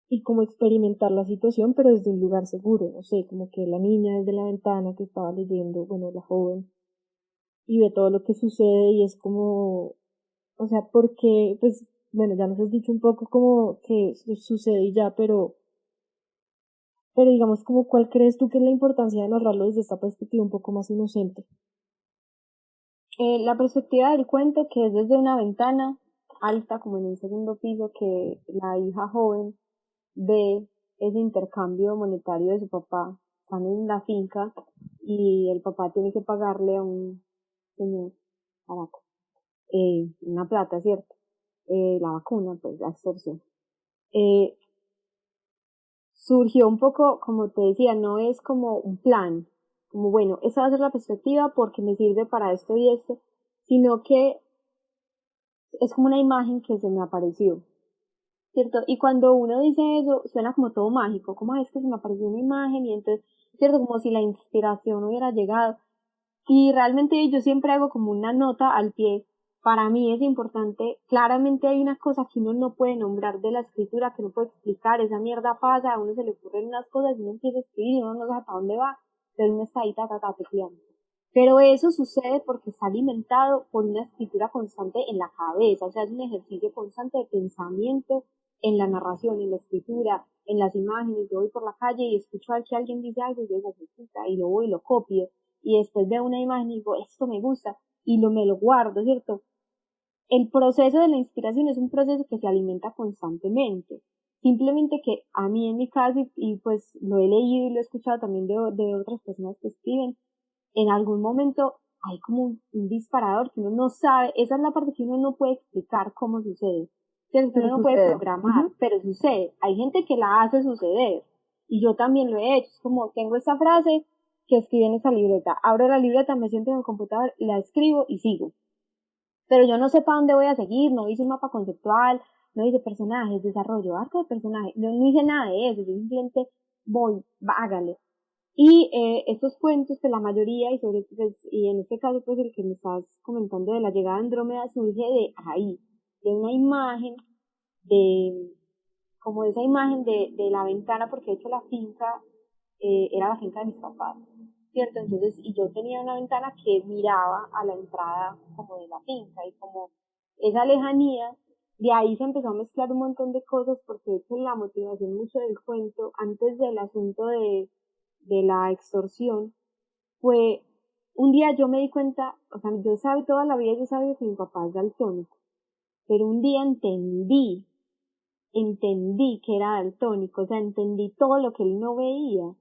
y como experimentar la situación, pero desde un lugar seguro, no sé, como que la niña desde la ventana que estaba leyendo, bueno, la joven, y ve todo lo que sucede y es como, o sea, porque, pues, bueno, ya nos has dicho un poco como que sucede y ya, pero digamos como cuál crees tú que es la importancia de narrarlo desde esta perspectiva un poco más inocente. La perspectiva del cuento, que es desde una ventana alta, como en un segundo piso, que la hija joven ve ese intercambio monetario de su papá. Están en la finca y el papá tiene que pagarle a un señor barato, una plata, ¿cierto? La vacuna, pues la extorsión. Eh, Surgió un poco, como te decía, no es como un plan, como bueno, esa va a ser la perspectiva porque me sirve para esto y esto, sino que es como una imagen que se me apareció, ¿cierto? Y cuando uno dice eso, suena como todo mágico, como es que se me apareció una imagen y entonces, ¿cierto? Como si la inspiración hubiera llegado. Y realmente yo siempre hago como una nota al pie. Para mí es importante, claramente hay una cosa que uno no puede nombrar de la escritura, que no puede explicar, esa mierda pasa, a uno se le ocurren unas cosas y uno empieza a escribir y uno no sabe para dónde va, pero uno está ahí, tecleando. Pero eso sucede porque está alimentado por una escritura constante en la cabeza, o sea, es un ejercicio constante de pensamiento en la narración, en la escritura, en las imágenes. Yo voy por la calle y escucho a que alguien dice algo y yo digo, puta, y lo voy y lo copio, y después veo una imagen y digo, esto me gusta, y me lo guardo, ¿cierto? El proceso de la inspiración es un proceso que se alimenta constantemente. Simplemente que a mí en mi caso, y pues lo he leído y lo he escuchado también de otras personas que escriben, en algún momento hay como un disparador que uno no sabe, esa es la parte que uno no puede explicar cómo sucede, que uno Pero no puede sucede. programar, pero sucede. Hay gente que la hace suceder y yo también lo he hecho. Es como tengo esta frase que escribí en esa libreta, abro la libreta, me siento en el computador, la escribo y sigo. Pero yo no sé para dónde voy a seguir, no hice un mapa conceptual, no hice personajes, desarrollo, arco de personaje, no hice nada de eso, yo simplemente voy, hágale. Y estos cuentos, que la mayoría, y sobre pues, y en este caso, pues el que me estás comentando de la llegada de Andrómeda, surge de ahí, de una imagen, de, como esa imagen de la ventana, porque de hecho la finca era la finca de mis papás, ¿cierto? Entonces, y yo tenía una ventana que miraba a la entrada como de la finca, y como esa lejanía, de ahí se empezó a mezclar un montón de cosas, porque de hecho la motivación mucho del cuento, antes del asunto de la extorsión, fue un día yo me di cuenta, o sea, yo sabía toda la vida, yo sabía que mi papá es daltónico, pero un día entendí que era daltónico, o sea, entendí todo lo que él no veía,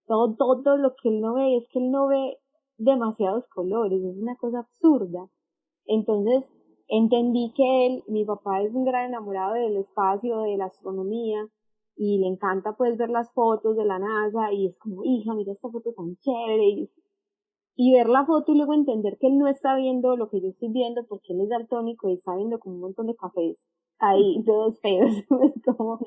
todo lo que él no ve, es que él no ve demasiados colores, es una cosa absurda. Entonces, entendí que mi papá es un gran enamorado del espacio, de la astronomía, y le encanta pues ver las fotos de la NASA, y es como, hija, mira esta foto tan chévere, y ver la foto y luego entender que él no está viendo lo que yo estoy viendo porque él es daltónico y está viendo como un montón de cafés ahí, todos feos, es como,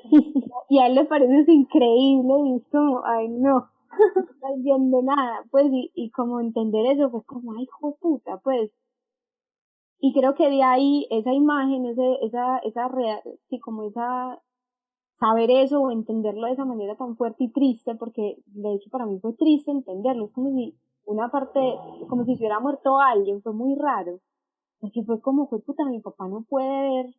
y a él le parece eso increíble y es como, ay no, no estás viendo nada, pues, y como entender eso fue como, ay hijo de puta, pues, Y creo que de ahí esa imagen, sí, como saber eso o entenderlo de esa manera tan fuerte y triste, porque de hecho para mí fue triste entenderlo, es como si una parte, como si se hubiera muerto alguien, fue muy raro, porque fue como, fue puta, mi papá no puede ver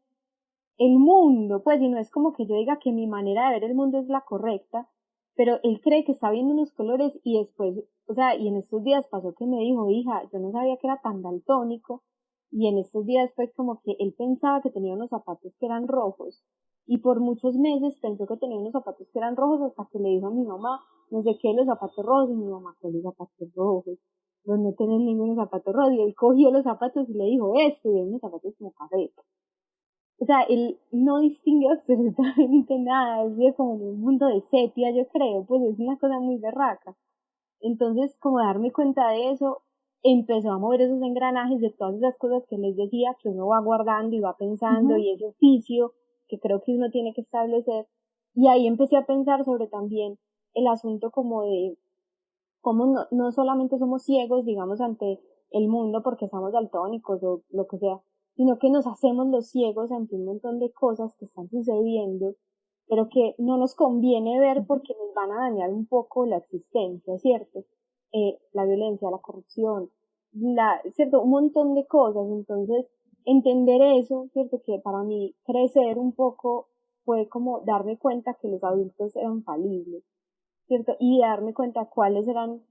el mundo, pues, y no es como que yo diga que mi manera de ver el mundo es la correcta, pero él cree que está viendo unos colores y después, o sea, y en estos días pasó que me dijo, hija, yo no sabía que era tan daltónico, y en estos días fue como que él pensaba que tenía unos zapatos que eran rojos, y por muchos meses pensó que tenía unos zapatos que eran rojos hasta que le dijo a mi mamá, no sé qué, los zapatos rojos, y mi mamá, ¿qué los zapatos rojos? Pues no tienen ningunos zapatos rojos, y él cogió los zapatos y le dijo, esto, y eran unos zapatos como café. O sea, él no distingue absolutamente nada, es bien como en un mundo de sepia, yo creo, pues es una cosa muy berraca. Entonces, como darme cuenta de eso, empezó a mover esos engranajes de todas esas cosas que les decía, que uno va guardando y va pensando, Ujú. y ese oficio que creo que uno tiene que establecer. Y ahí empecé a pensar sobre también el asunto como de cómo no solamente somos ciegos, digamos, ante el mundo porque estamos daltónicos o lo que sea, sino que nos hacemos los ciegos ante un montón de cosas que están sucediendo, pero que no nos conviene ver porque nos van a dañar un poco la existencia, ¿cierto? La violencia, la corrupción, ¿cierto? Un montón de cosas. Entonces, entender eso, ¿cierto? Que para mí crecer un poco fue como darme cuenta que los adultos eran falibles, ¿cierto? Y darme cuenta cuáles eran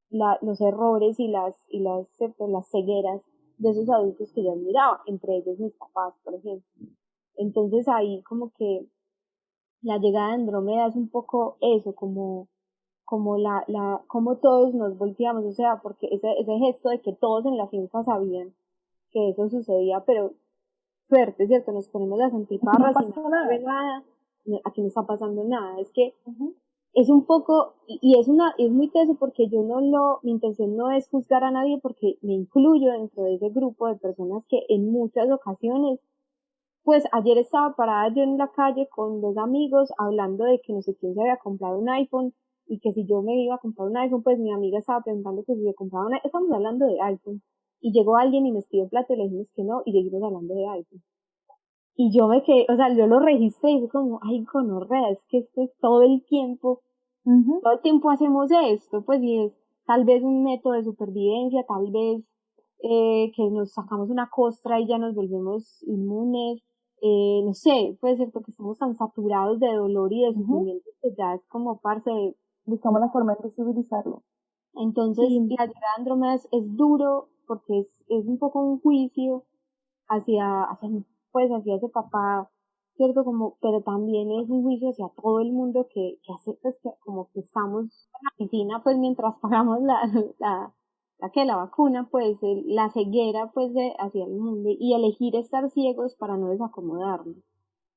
los errores ¿cierto? Las cegueras de esos adultos que yo admiraba, entre ellos mis papás, por ejemplo. Entonces ahí como que la llegada de Andrómeda es un poco eso, como como todos nos volteamos, o sea, porque ese gesto de que todos en la finca sabían que eso sucedía, pero suerte, ¿cierto? Nos ponemos las No antiparras y pasa nadie ve nada. nada, aquí no está pasando nada, es que Ujú. es un poco, y es muy teso porque mi intención no es juzgar a nadie porque me incluyo dentro de ese grupo de personas que en muchas ocasiones, pues ayer estaba parada yo en la calle con dos amigos hablando de que no sé quién se había comprado un iPhone y que si yo me iba a comprar un iPhone, pues mi amiga estaba preguntando que si se compraba un iPhone, estamos hablando de iPhone, y llegó alguien y nos pidió un plato y le dijimos que no, y seguimos hablando de iPhone. Y yo me quedé, o sea, yo lo registré y fue como, ay, gonorrea, es que esto es Ujú. todo el tiempo hacemos esto, pues, y es tal vez un método de supervivencia, tal vez que nos sacamos una costra y ya nos volvemos inmunes, no sé, puede ser porque estamos tan saturados de dolor y de Ujú. sufrimiento que ya es como parte. Buscamos la forma de visibilizarlo. Entonces, Sí, la llegada de Andrómeda es duro porque es un poco un juicio hacia, pues, hacia ese papá, ¿cierto? Como, pero también es un juicio hacia todo el mundo que hace, pues, que como que estamos en la piscina, pues, mientras pagamos la vacuna, pues, la ceguera, pues, hacia el mundo y elegir estar ciegos para no desacomodarnos.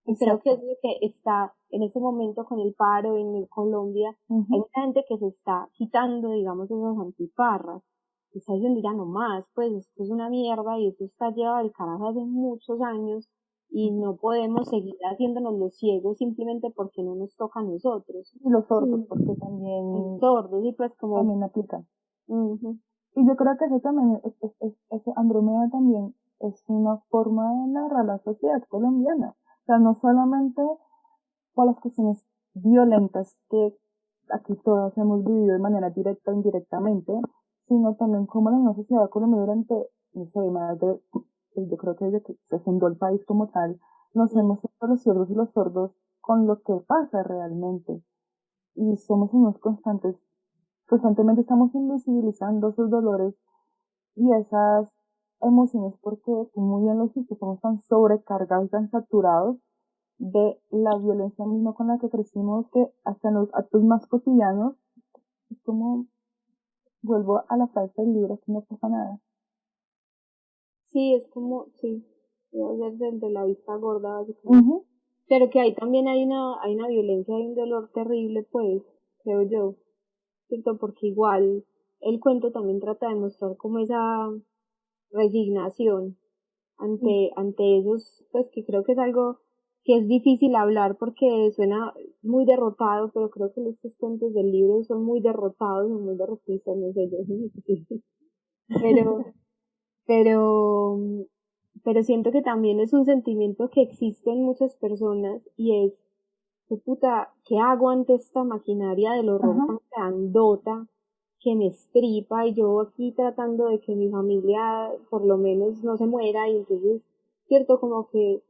Y creo que es exacto. lo que está en este momento con el paro en Colombia. Hay Ujú. mucha gente que se está quitando, digamos, esas antiparras. Que está diciendo ya no más, pues esto es una mierda y esto está llevado al carajo hace muchos años y no podemos seguir haciéndonos los ciegos simplemente porque no nos toca a nosotros. Y los sordos, Sí. porque En también, sordos y pues como, también aplica. ujú, Y yo creo que eso también, ese Andrómeda también es una forma de narrar la sociedad colombiana. O sea, no solamente por las cuestiones violentas que aquí todos hemos vivido de manera directa e indirectamente, sino también como la misma sociedad colombiana durante, no sé, más de, yo creo que desde que se fundó el país como tal, nos mm, hemos hecho los ciegos y los sordos con lo que pasa realmente. Y somos unos constantemente estamos invisibilizando esos dolores y esas emociones porque, como muy bien lo dijiste, estamos tan sobrecargados, tan saturados de la violencia misma con la que crecimos que hasta en los actos más cotidianos es como, vuelvo a la frase del libro, que no pasa nada. sí, es como, sí, debe ser de la vista gorda, básicamente. Ujú. Pero que ahí también hay una violencia y un dolor terrible, pues, creo yo, ¿cierto? Porque igual el cuento también trata de mostrar como esa resignación ante esos, pues que creo que es algo que es difícil hablar porque suena muy derrotado, pero creo que estos cuentos del libro son muy derrotados y muy derrotistas, no sé yo, pero pero, pero siento que también es un sentimiento que existe en muchas personas y es, ¿qué puta, qué hago ante esta maquinaria del horror Ajá. tan grandota que me estripa y yo aquí tratando de que mi familia por lo menos no se muera y entonces, cierto, como que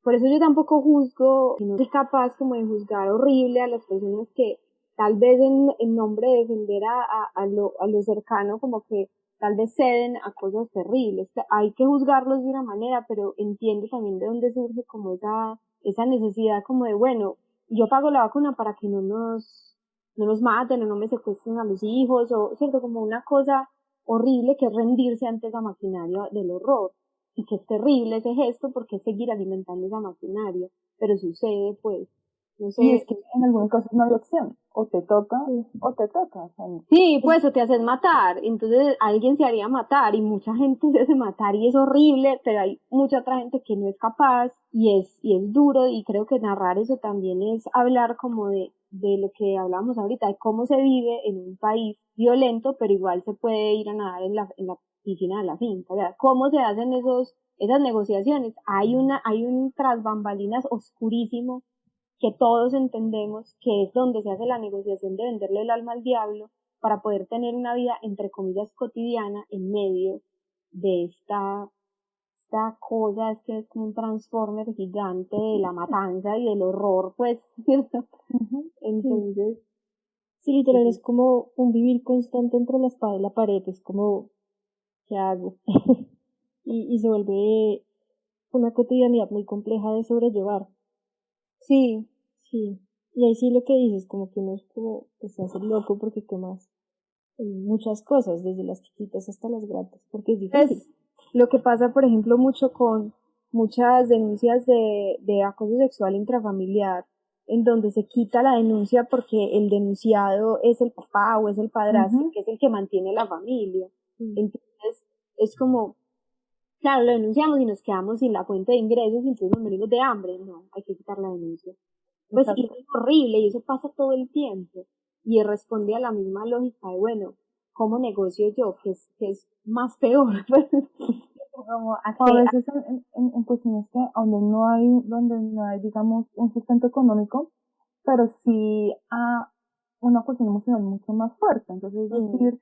por eso yo tampoco juzgo, no soy capaz como de juzgar horrible a las personas que tal vez en nombre de defender a lo cercano como que tal vez ceden a cosas terribles. Que hay que juzgarlos de una manera, pero entiendo también de dónde surge como esa necesidad como de, bueno, yo pago la vacuna para que no nos maten o no me secuestren a los hijos o, cierto, como una cosa horrible que es rendirse ante esa maquinaria del horror y que es terrible ese gesto porque es seguir alimentando esa maquinaria, pero sucede pues, no Y es sé, que en algunos casos no hay opción. O te toca o te toca. O sea, sí, pues o te haces matar, entonces alguien se haría matar y mucha gente se hace matar y es horrible, pero hay mucha otra gente que no es capaz y es duro y creo que narrar eso también es hablar como de lo que hablamos ahorita, de cómo se vive en un país violento, pero igual se puede ir a nadar en la piscina de la finca, o sea, cómo se hacen esas negociaciones, hay un tras bambalinas oscurísimo que todos entendemos que es donde se hace la negociación de venderle el alma al diablo para poder tener una vida, entre comillas, cotidiana en medio de esta cosa, es que es como un transformer gigante de la matanza y del horror, pues, ¿cierto? ujú, Sí, Entonces, sí, literal, es como un vivir constante entre la espada y la pared, es como, ¿qué hago? Y se vuelve una cotidianidad muy compleja de sobrellevar. sí, Sí, y ahí sí lo que dices, como que uno es como, pues se hace loco porque qué más, muchas cosas, desde las chiquitas hasta las grandes, porque es difícil. es lo que pasa, por ejemplo, mucho con muchas denuncias de acoso sexual intrafamiliar, en donde se quita la denuncia porque el denunciado es el papá o es el padrastro, ujú. que es el que mantiene la familia. Mm. Entonces, es como, claro, lo denunciamos y nos quedamos sin la fuente de ingresos y entonces nos morimos de hambre. No, hay que quitar la denuncia. Pues y Exacto. es horrible y eso pasa todo el tiempo. Y responde a la misma lógica de, bueno, ¿cómo negocio yo? Que es más peor. Como a O a que, veces en cuestiones que donde no hay, digamos, un sustento económico, pero sí a una cuestión emocional mucho más fuerte. Entonces, es mm, decir,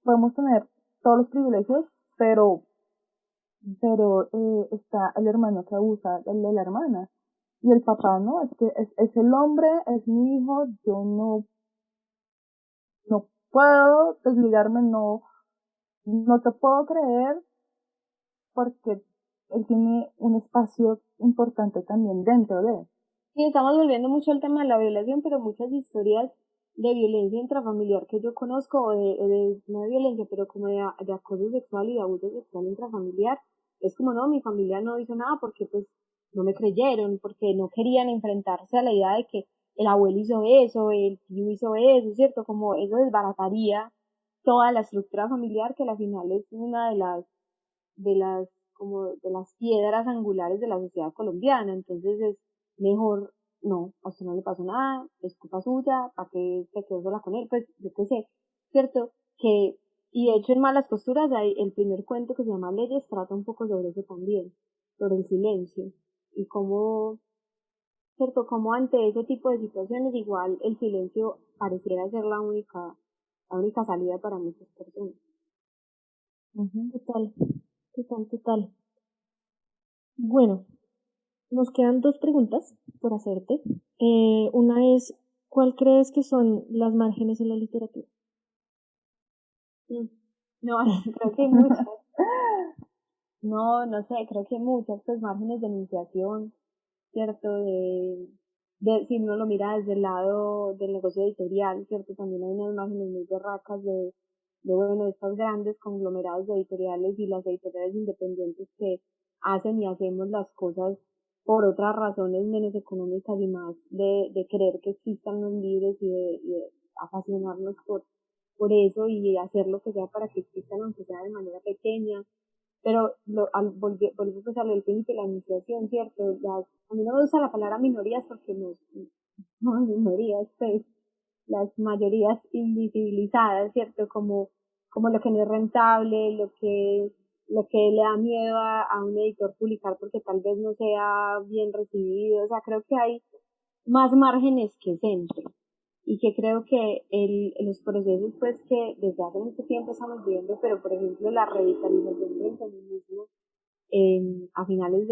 podemos tener todos los privilegios, pero, está el hermano que abusa de la hermana. Y el papá, ¿no? Es que es el hombre, es mi hijo, yo no puedo desligarme, no te puedo creer porque él tiene un espacio importante también dentro de. sí, estamos volviendo mucho al tema de la violación, pero muchas historias de violencia intrafamiliar que yo conozco, no de violencia, pero como de acoso sexual y de abuso sexual intrafamiliar, es como, no, mi familia no hizo nada porque pues no me creyeron, porque no querían enfrentarse a la idea de que el abuelo hizo eso, el tío hizo eso, ¿cierto? Como eso desbarataría toda la estructura familiar que al final es una de las, como de las piedras angulares de la sociedad colombiana. Entonces es mejor, no, a usted no le pasó nada, es culpa suya, ¿para qué se quedó sola con él? Pues yo qué sé, ¿cierto? Que, y de hecho en Malas Costuras hay el primer cuento que se llama Leyes trata un poco sobre eso también, sobre el silencio y cómo, ¿cierto? Cómo ante ese tipo de situaciones igual el silencio pareciera ser la única salida para muchas personas. Ujú. Total, total, total. Bueno, nos quedan dos preguntas por hacerte. Una es, ¿cuál crees que son las márgenes en la literatura? Mm. No, creo que hay muchas. No, no sé, creo que hay muchas, pues márgenes de enunciación, ¿cierto? Si uno lo mira desde el lado del negocio editorial, ¿cierto? También hay unas márgenes muy berracas bueno, estos grandes conglomerados de editoriales y las editoriales independientes que hacen y hacemos las cosas por otras razones menos económicas y más de querer que existan los libros y de apasionarnos por eso y hacer lo que sea para que existan, aunque sea de manera pequeña, pero volviendo pues a lo del principio, la iniciación, ¿cierto? A mí no me gusta la palabra minorías porque no minorías, pues, las mayorías invisibilizadas, ¿cierto? Como lo que no es rentable, lo que le da miedo a un editor publicar porque tal vez no sea bien recibido. O sea, creo que hay más márgenes que centro y que creo que los procesos pues que desde hace mucho tiempo estamos viendo, pero por ejemplo la revitalización del feminismo a finales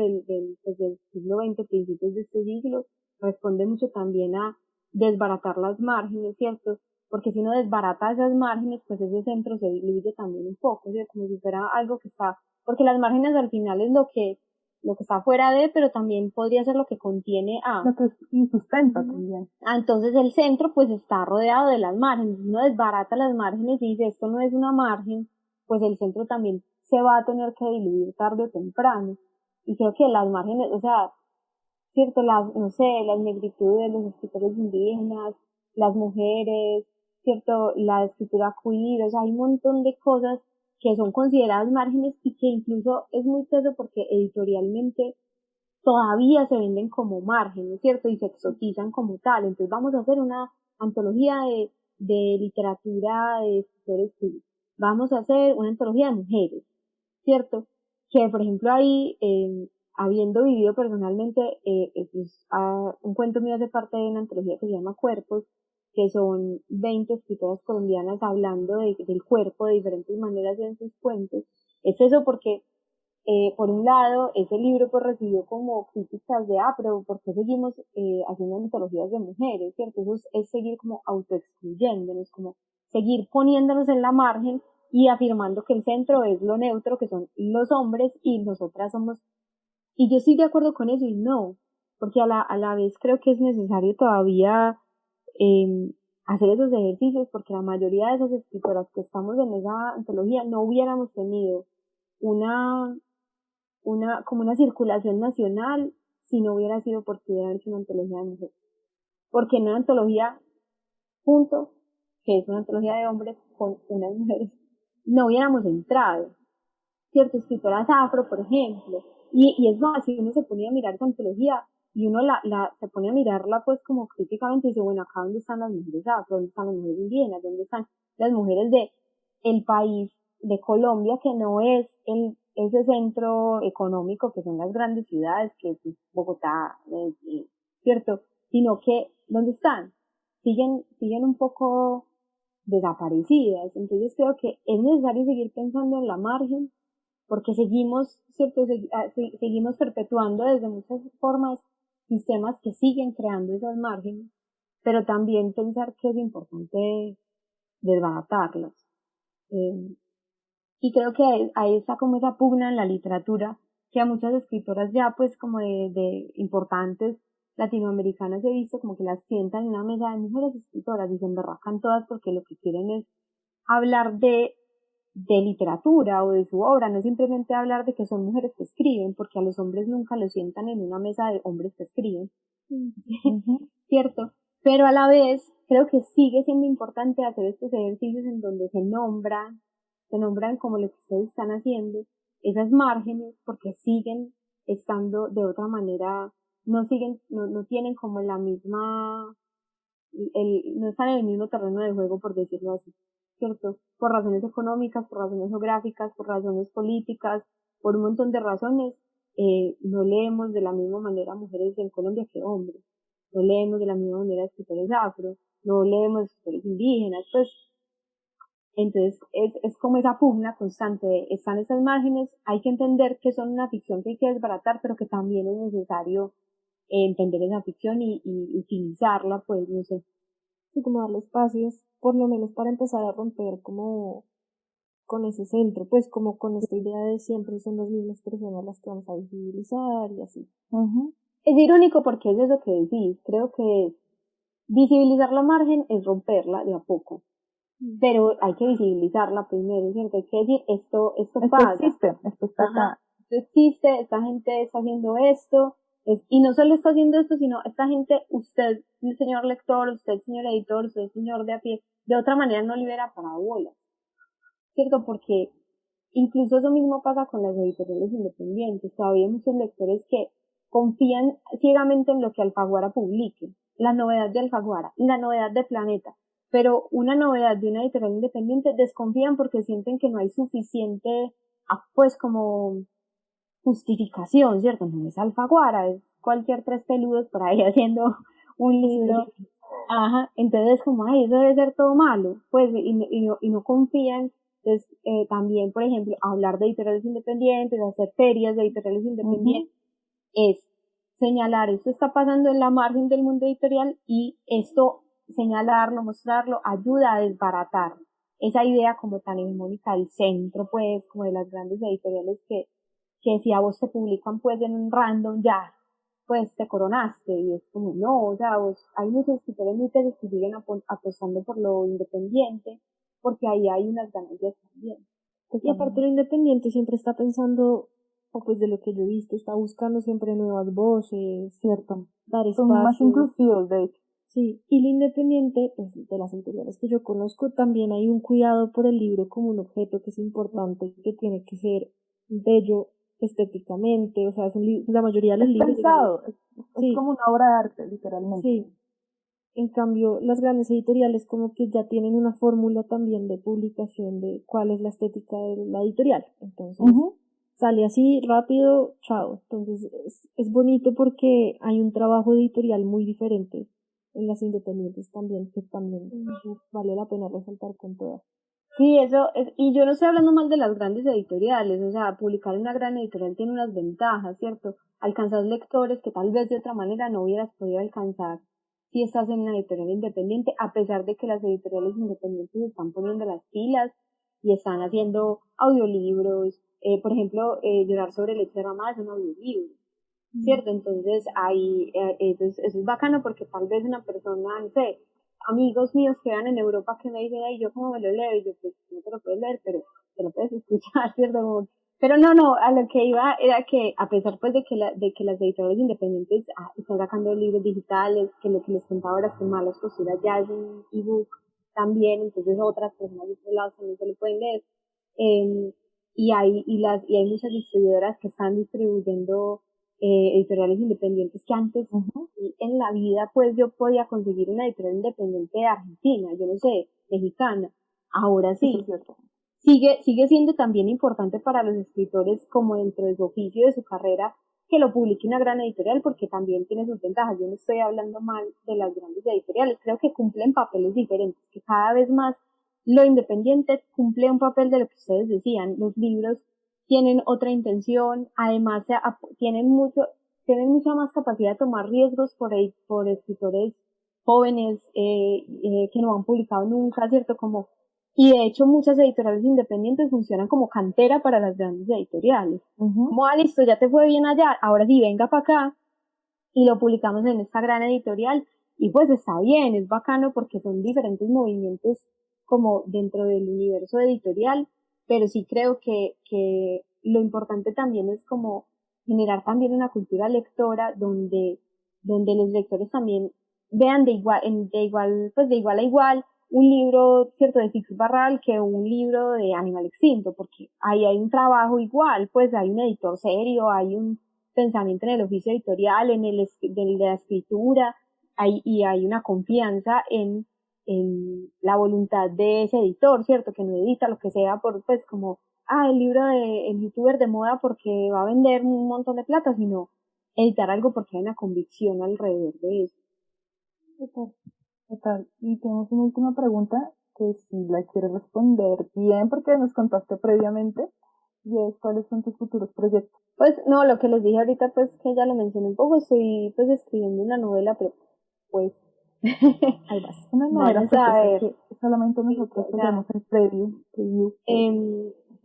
pues, del siglo XX, principios de este siglo, responde mucho también a desbaratar las márgenes, ¿cierto? Porque si uno desbarata esas márgenes, pues ese centro se diluye también un poco, ¿cierto? Como si fuera algo que está, porque las márgenes al final es lo que está fuera de, pero también podría ser lo que contiene a. Lo que y sustenta también. Entonces el centro pues está rodeado de las márgenes. Uno desbarata las márgenes y dice esto no es una margen, pues el centro también se va a tener que diluir tarde o temprano. Y creo que las márgenes, o sea, cierto, no sé, las negritudes, los escritores indígenas, las mujeres, cierto, la escritura queer, o sea, hay un montón de cosas que son consideradas márgenes y que incluso es muy teso porque editorialmente todavía se venden como márgenes, ¿cierto? Y se exotizan como tal. Entonces vamos a hacer una antología de literatura de escritores queer. Vamos a hacer una antología de mujeres, ¿cierto? Que, por ejemplo, ahí, habiendo vivido personalmente, pues, un cuento mío hace parte de una antología que se llama Cuerpos, que son 20 escritoras colombianas hablando del cuerpo de diferentes maneras en sus cuentos. Es eso porque por un lado, ese libro pues recibió como críticas de, pero ¿por qué seguimos haciendo mitologías de mujeres? ¿Cierto? Eso es seguir como autoexcluyéndonos, como seguir poniéndonos en la margen y afirmando que el centro es lo neutro, que son los hombres y nosotras somos. Y yo estoy de acuerdo con eso y no, porque a la vez creo que es necesario todavía eh, hacer esos ejercicios, porque la mayoría de esas escritoras que estamos en esa antología no hubiéramos tenido una como una circulación nacional si no hubiera sido porque hubiera hecho una antología de mujeres. Porque en una antología, punto, que es una antología de hombres con unas mujeres, no hubiéramos entrado. Ciertas escritoras afro, por ejemplo. Y es más, si uno se ponía a mirar esa antología y uno se pone a mirarla pues como críticamente y dice, bueno, acá dónde están las mujeres afro, dónde están las mujeres indígenas, dónde están las mujeres de el país de Colombia, que no es ese centro económico que son las grandes ciudades, que es Bogotá, ¿cierto? Sino que, ¿dónde están? Siguen un poco desaparecidas. Entonces creo que es necesario seguir pensando en la margen, porque seguimos, ¿cierto? Seguimos perpetuando desde muchas formas sistemas que siguen creando esas márgenes, pero también pensar que es importante desbaratarlas. Y creo que ahí está como esa pugna en la literatura, que a muchas escritoras ya pues como de importantes latinoamericanas he visto como que las sientan en una mesa de mujeres escritoras y se emberracan todas porque lo que quieren es hablar de literatura o de su obra, no simplemente hablar de que son mujeres que escriben, porque a los hombres nunca los sientan en una mesa de hombres que escriben, ¿cierto? Pero a la vez creo que sigue siendo importante hacer estos ejercicios en donde se nombran como lo que ustedes están haciendo, esas márgenes, porque siguen estando de otra manera, no tienen como la misma, no están en el mismo terreno de juego, por decirlo así, ¿cierto? Por razones económicas, por razones geográficas, por razones políticas, por un montón de razones, no leemos de la misma manera mujeres en Colombia que hombres, no leemos de la misma manera escritores afro, no leemos escritores indígenas, pues entonces es como esa pugna constante de están esas márgenes, hay que entender que son una ficción que hay que desbaratar, pero que también es necesario entender esa ficción y utilizarla, pues, no sé. Y como darle espacios, por lo menos para empezar a romper como con ese centro, pues como con esta idea de siempre son las mismas personas las que vamos a visibilizar y así. Es irónico porque es eso que decís, creo que visibilizar la margen es romperla de a poco, pero hay que visibilizarla primero, ¿cierto? Hay que decir, esto pasa. Existe, esto está acá. Esto existe, esta gente está haciendo esto, y no solo está haciendo esto, sino esta gente, usted, señor lector, usted, señor editor, usted, señor de a pie, de otra manera no libera para bolas, ¿cierto? Porque incluso eso mismo pasa con las editoriales independientes. Todavía hay muchos lectores que confían ciegamente en lo que Alfaguara publique, la novedad de Alfaguara, la novedad de Planeta, pero una novedad de una editorial independiente desconfían porque sienten que no hay suficiente pues como justificación, ¿cierto? No es Alfaguara, es cualquier tres peludos por ahí haciendo un libro. Ajá, entonces como, ay, eso debe ser todo malo, pues, y no confían. Entonces, también, por ejemplo, hablar de editoriales independientes, hacer ferias de editoriales independientes, es señalar, esto está pasando en la margen del mundo editorial y esto, señalarlo, mostrarlo, ayuda a desbaratar esa idea como tan hegemónica del centro, pues, como de las grandes editoriales que si a vos te publican, pues, en un random, ya, pues, te coronaste, y es como, no, o sea, hay muchos escritores muy tesos que siguen apostando por lo independiente, porque ahí hay unas ganancias también. Y aparte lo independiente siempre está pensando, o pues de lo que yo he visto, está buscando siempre nuevas voces, Cierto. dar Son más espacios. inclusivos, de hecho. Sí, y lo independiente, pues de las editoriales que yo conozco, también hay un cuidado por el libro como un objeto que es importante, que tiene que ser bello estéticamente, o sea, la mayoría de los Es libros, pensado, es sí, como una obra de arte, literalmente. sí. En cambio, las grandes editoriales como que ya tienen una fórmula también de publicación de cuál es la estética de la editorial. Entonces, sale así rápido, chao. Entonces, es bonito porque hay un trabajo editorial muy diferente en las independientes también, que también vale la pena resaltar con todas. Sí, eso es, y yo no estoy hablando mal de las grandes editoriales, o sea, publicar en una gran editorial tiene unas ventajas, ¿cierto? Alcanzas lectores que tal vez de otra manera no hubieras podido alcanzar si estás en una editorial independiente, a pesar de que las editoriales independientes están poniendo las pilas y están haciendo audiolibros, por ejemplo, Llorar sobre leche derramada es un audiolibro, ¿cierto? Entonces ahí eso es bacano porque tal vez una persona, no sé, amigos míos que van en Europa que me dicen, ay, yo cómo me lo leo, y yo pues no te lo puedes leer, pero te lo puedes escuchar, ¿cierto? Pero no, a lo que iba era que a pesar pues de que las editoriales independientes están sacando libros digitales, que lo que les contaba ahora es que Malas Costuras ya es un ebook también, entonces otras personas de otros lados también se lo pueden leer. Eh, y hay muchas distribuidoras que están distribuyendo editoriales independientes que antes en la vida pues yo podía conseguir una editorial independiente de Argentina, yo no sé, mexicana. Ahora sí, sigue siendo también importante para los escritores como dentro de su oficio, de su carrera, que lo publique una gran editorial porque también tiene sus ventajas. Yo no estoy hablando mal de las grandes editoriales, creo que cumplen papeles diferentes, que cada vez más lo independiente cumple un papel de lo que ustedes decían, los libros tienen otra intención, además tienen mucha más capacidad de tomar riesgos por escritores jóvenes que no han publicado nunca, ¿cierto? Y de hecho muchas editoriales independientes funcionan como cantera para las grandes editoriales. Como, listo, ya te fue bien allá, ahora sí, venga para acá y lo publicamos en esta gran editorial y pues está bien, es bacano porque son diferentes movimientos como dentro del universo editorial, pero sí creo que lo importante también es como generar también una cultura lectora donde los lectores también vean pues de igual a igual un libro, cierto, de Fix Barral que un libro de Animal Extinto, porque ahí hay un trabajo igual, pues hay un editor serio, hay un pensamiento en el oficio editorial, de la escritura, y hay una confianza en la voluntad de ese editor, ¿cierto? Que no edita lo que sea por, pues, como, el libro de el youtuber de moda porque va a vender un montón de plata, sino editar algo porque hay una convicción alrededor de eso. Total. Y tenemos una última pregunta que si la quieres responder bien porque nos contaste previamente y es cuáles son tus futuros proyectos. Pues no, lo que les dije ahorita, pues que ya lo mencioné un poco, estoy pues escribiendo una novela, pero pues Ahí vas. Una novela vamos a ver. que solamente nosotros tenemos el preview.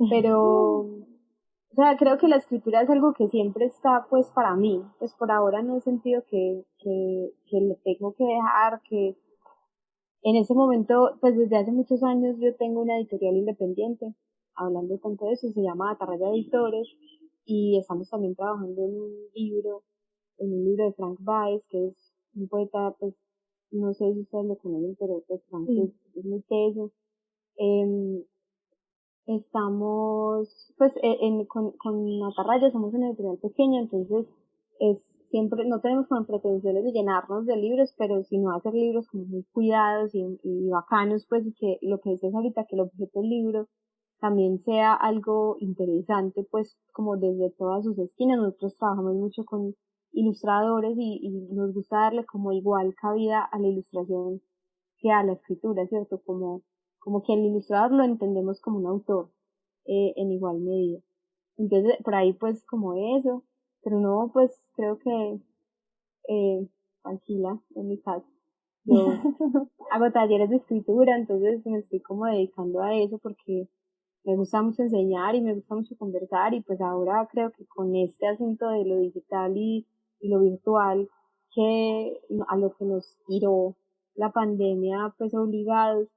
Pero, o sea, creo que la escritura es algo que siempre está pues para mí, pues por ahora no he sentido que lo tengo que dejar, que en ese momento, pues desde hace muchos años yo tengo una editorial independiente, hablando con todo eso, se llama Atarraya Editores, y estamos también trabajando en un libro de Frank Baez, que es un poeta, pues, no sé si ustedes lo conocen, pero pues Frank es muy teso. Estamos, pues, con Atarraya somos una editorial pequeña, entonces siempre, no tenemos como pretensiones de llenarnos de libros, pero sino hacer libros como muy cuidados y bacanos, pues, y que lo que dices ahorita, que el objeto del libro también sea algo interesante, pues como desde todas sus esquinas. Nosotros trabajamos mucho con ilustradores y nos gusta darle como igual cabida a la ilustración que a la escritura, ¿cierto? Como que el ilustrador lo entendemos como un autor en igual medida. Entonces, por ahí pues como eso, pero no, pues creo que tranquila, en mi caso. Yo hago talleres de escritura, entonces me estoy como dedicando a eso porque me gusta mucho enseñar y me gusta mucho conversar y pues ahora creo que con este asunto de lo digital y lo virtual que a lo que nos tiró la pandemia pues obligados,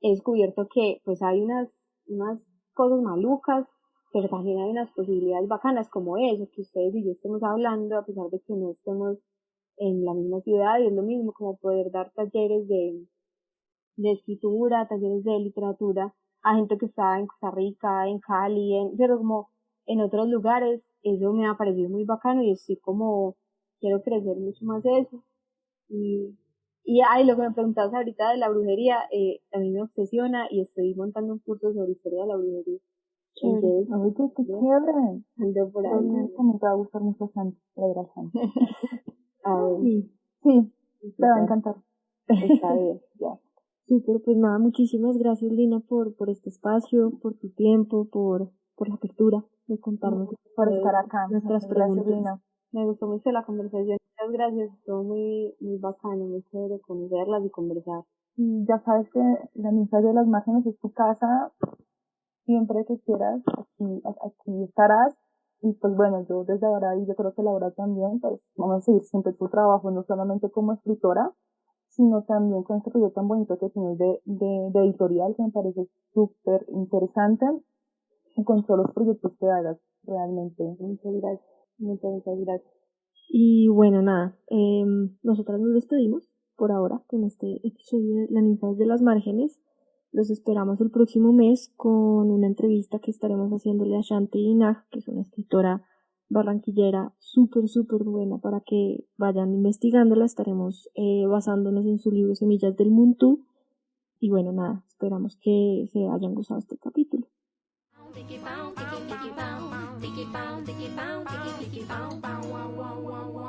he descubierto que pues hay unas cosas malucas, pero también hay unas posibilidades bacanas como eso, que ustedes y yo estemos hablando a pesar de que no estemos en la misma ciudad, y es lo mismo como poder dar talleres de escritura, talleres de literatura a gente que está en Costa Rica, en Cali, pero como en otros lugares. Eso me ha parecido muy bacano y estoy como, quiero crecer mucho más eso. Y lo que me preguntabas ahorita de la brujería, a mí me obsesiona y estoy montando un curso sobre historia de la brujería. Chévere. Entonces, Oye, qué chévere. ando por Creo ahí. que también te va a gustar mucho Santi, la verdad, Santi. A ver, Sí, te va a súper, encantar. está bien. Ya. Súper, pues nada, muchísimas gracias Lina por este espacio, por tu tiempo, por la apertura de contarnos Por estar acá. nuestras Muchas gracias, preguntas. Lina. Me gustó mucho la conversación. Muchas gracias. Estuvo muy, muy bacano, muy chévere conocerlas y conversar. Y ya sabes que la Ninfas de las Márgenes es tu casa. Siempre que quieras, aquí estarás. Y pues bueno, yo desde ahora y yo creo que Laura también, pues vamos a seguir siempre tu trabajo, no solamente como escritora, sino también con este proyecto tan bonito que tienes de editorial, que me parece súper interesante, y con todos los proyectos que hagas, realmente. Muchas gracias. Muchas gracias. Y bueno, nada, nosotras nos despedimos por ahora con este episodio de Las Ninfas de las Márgenes. Los esperamos el próximo mes con una entrevista que estaremos haciéndole a Shanti Inag, que es una escritora barranquillera súper buena para que vayan investigándola. Estaremos basándonos en su libro Semillas del Muntú. Y bueno, nada, esperamos que se hayan gustado este capítulo. Tiki bow, tiki bow, tiki bow, tiki bow, tiki bow, wow wow wow wow.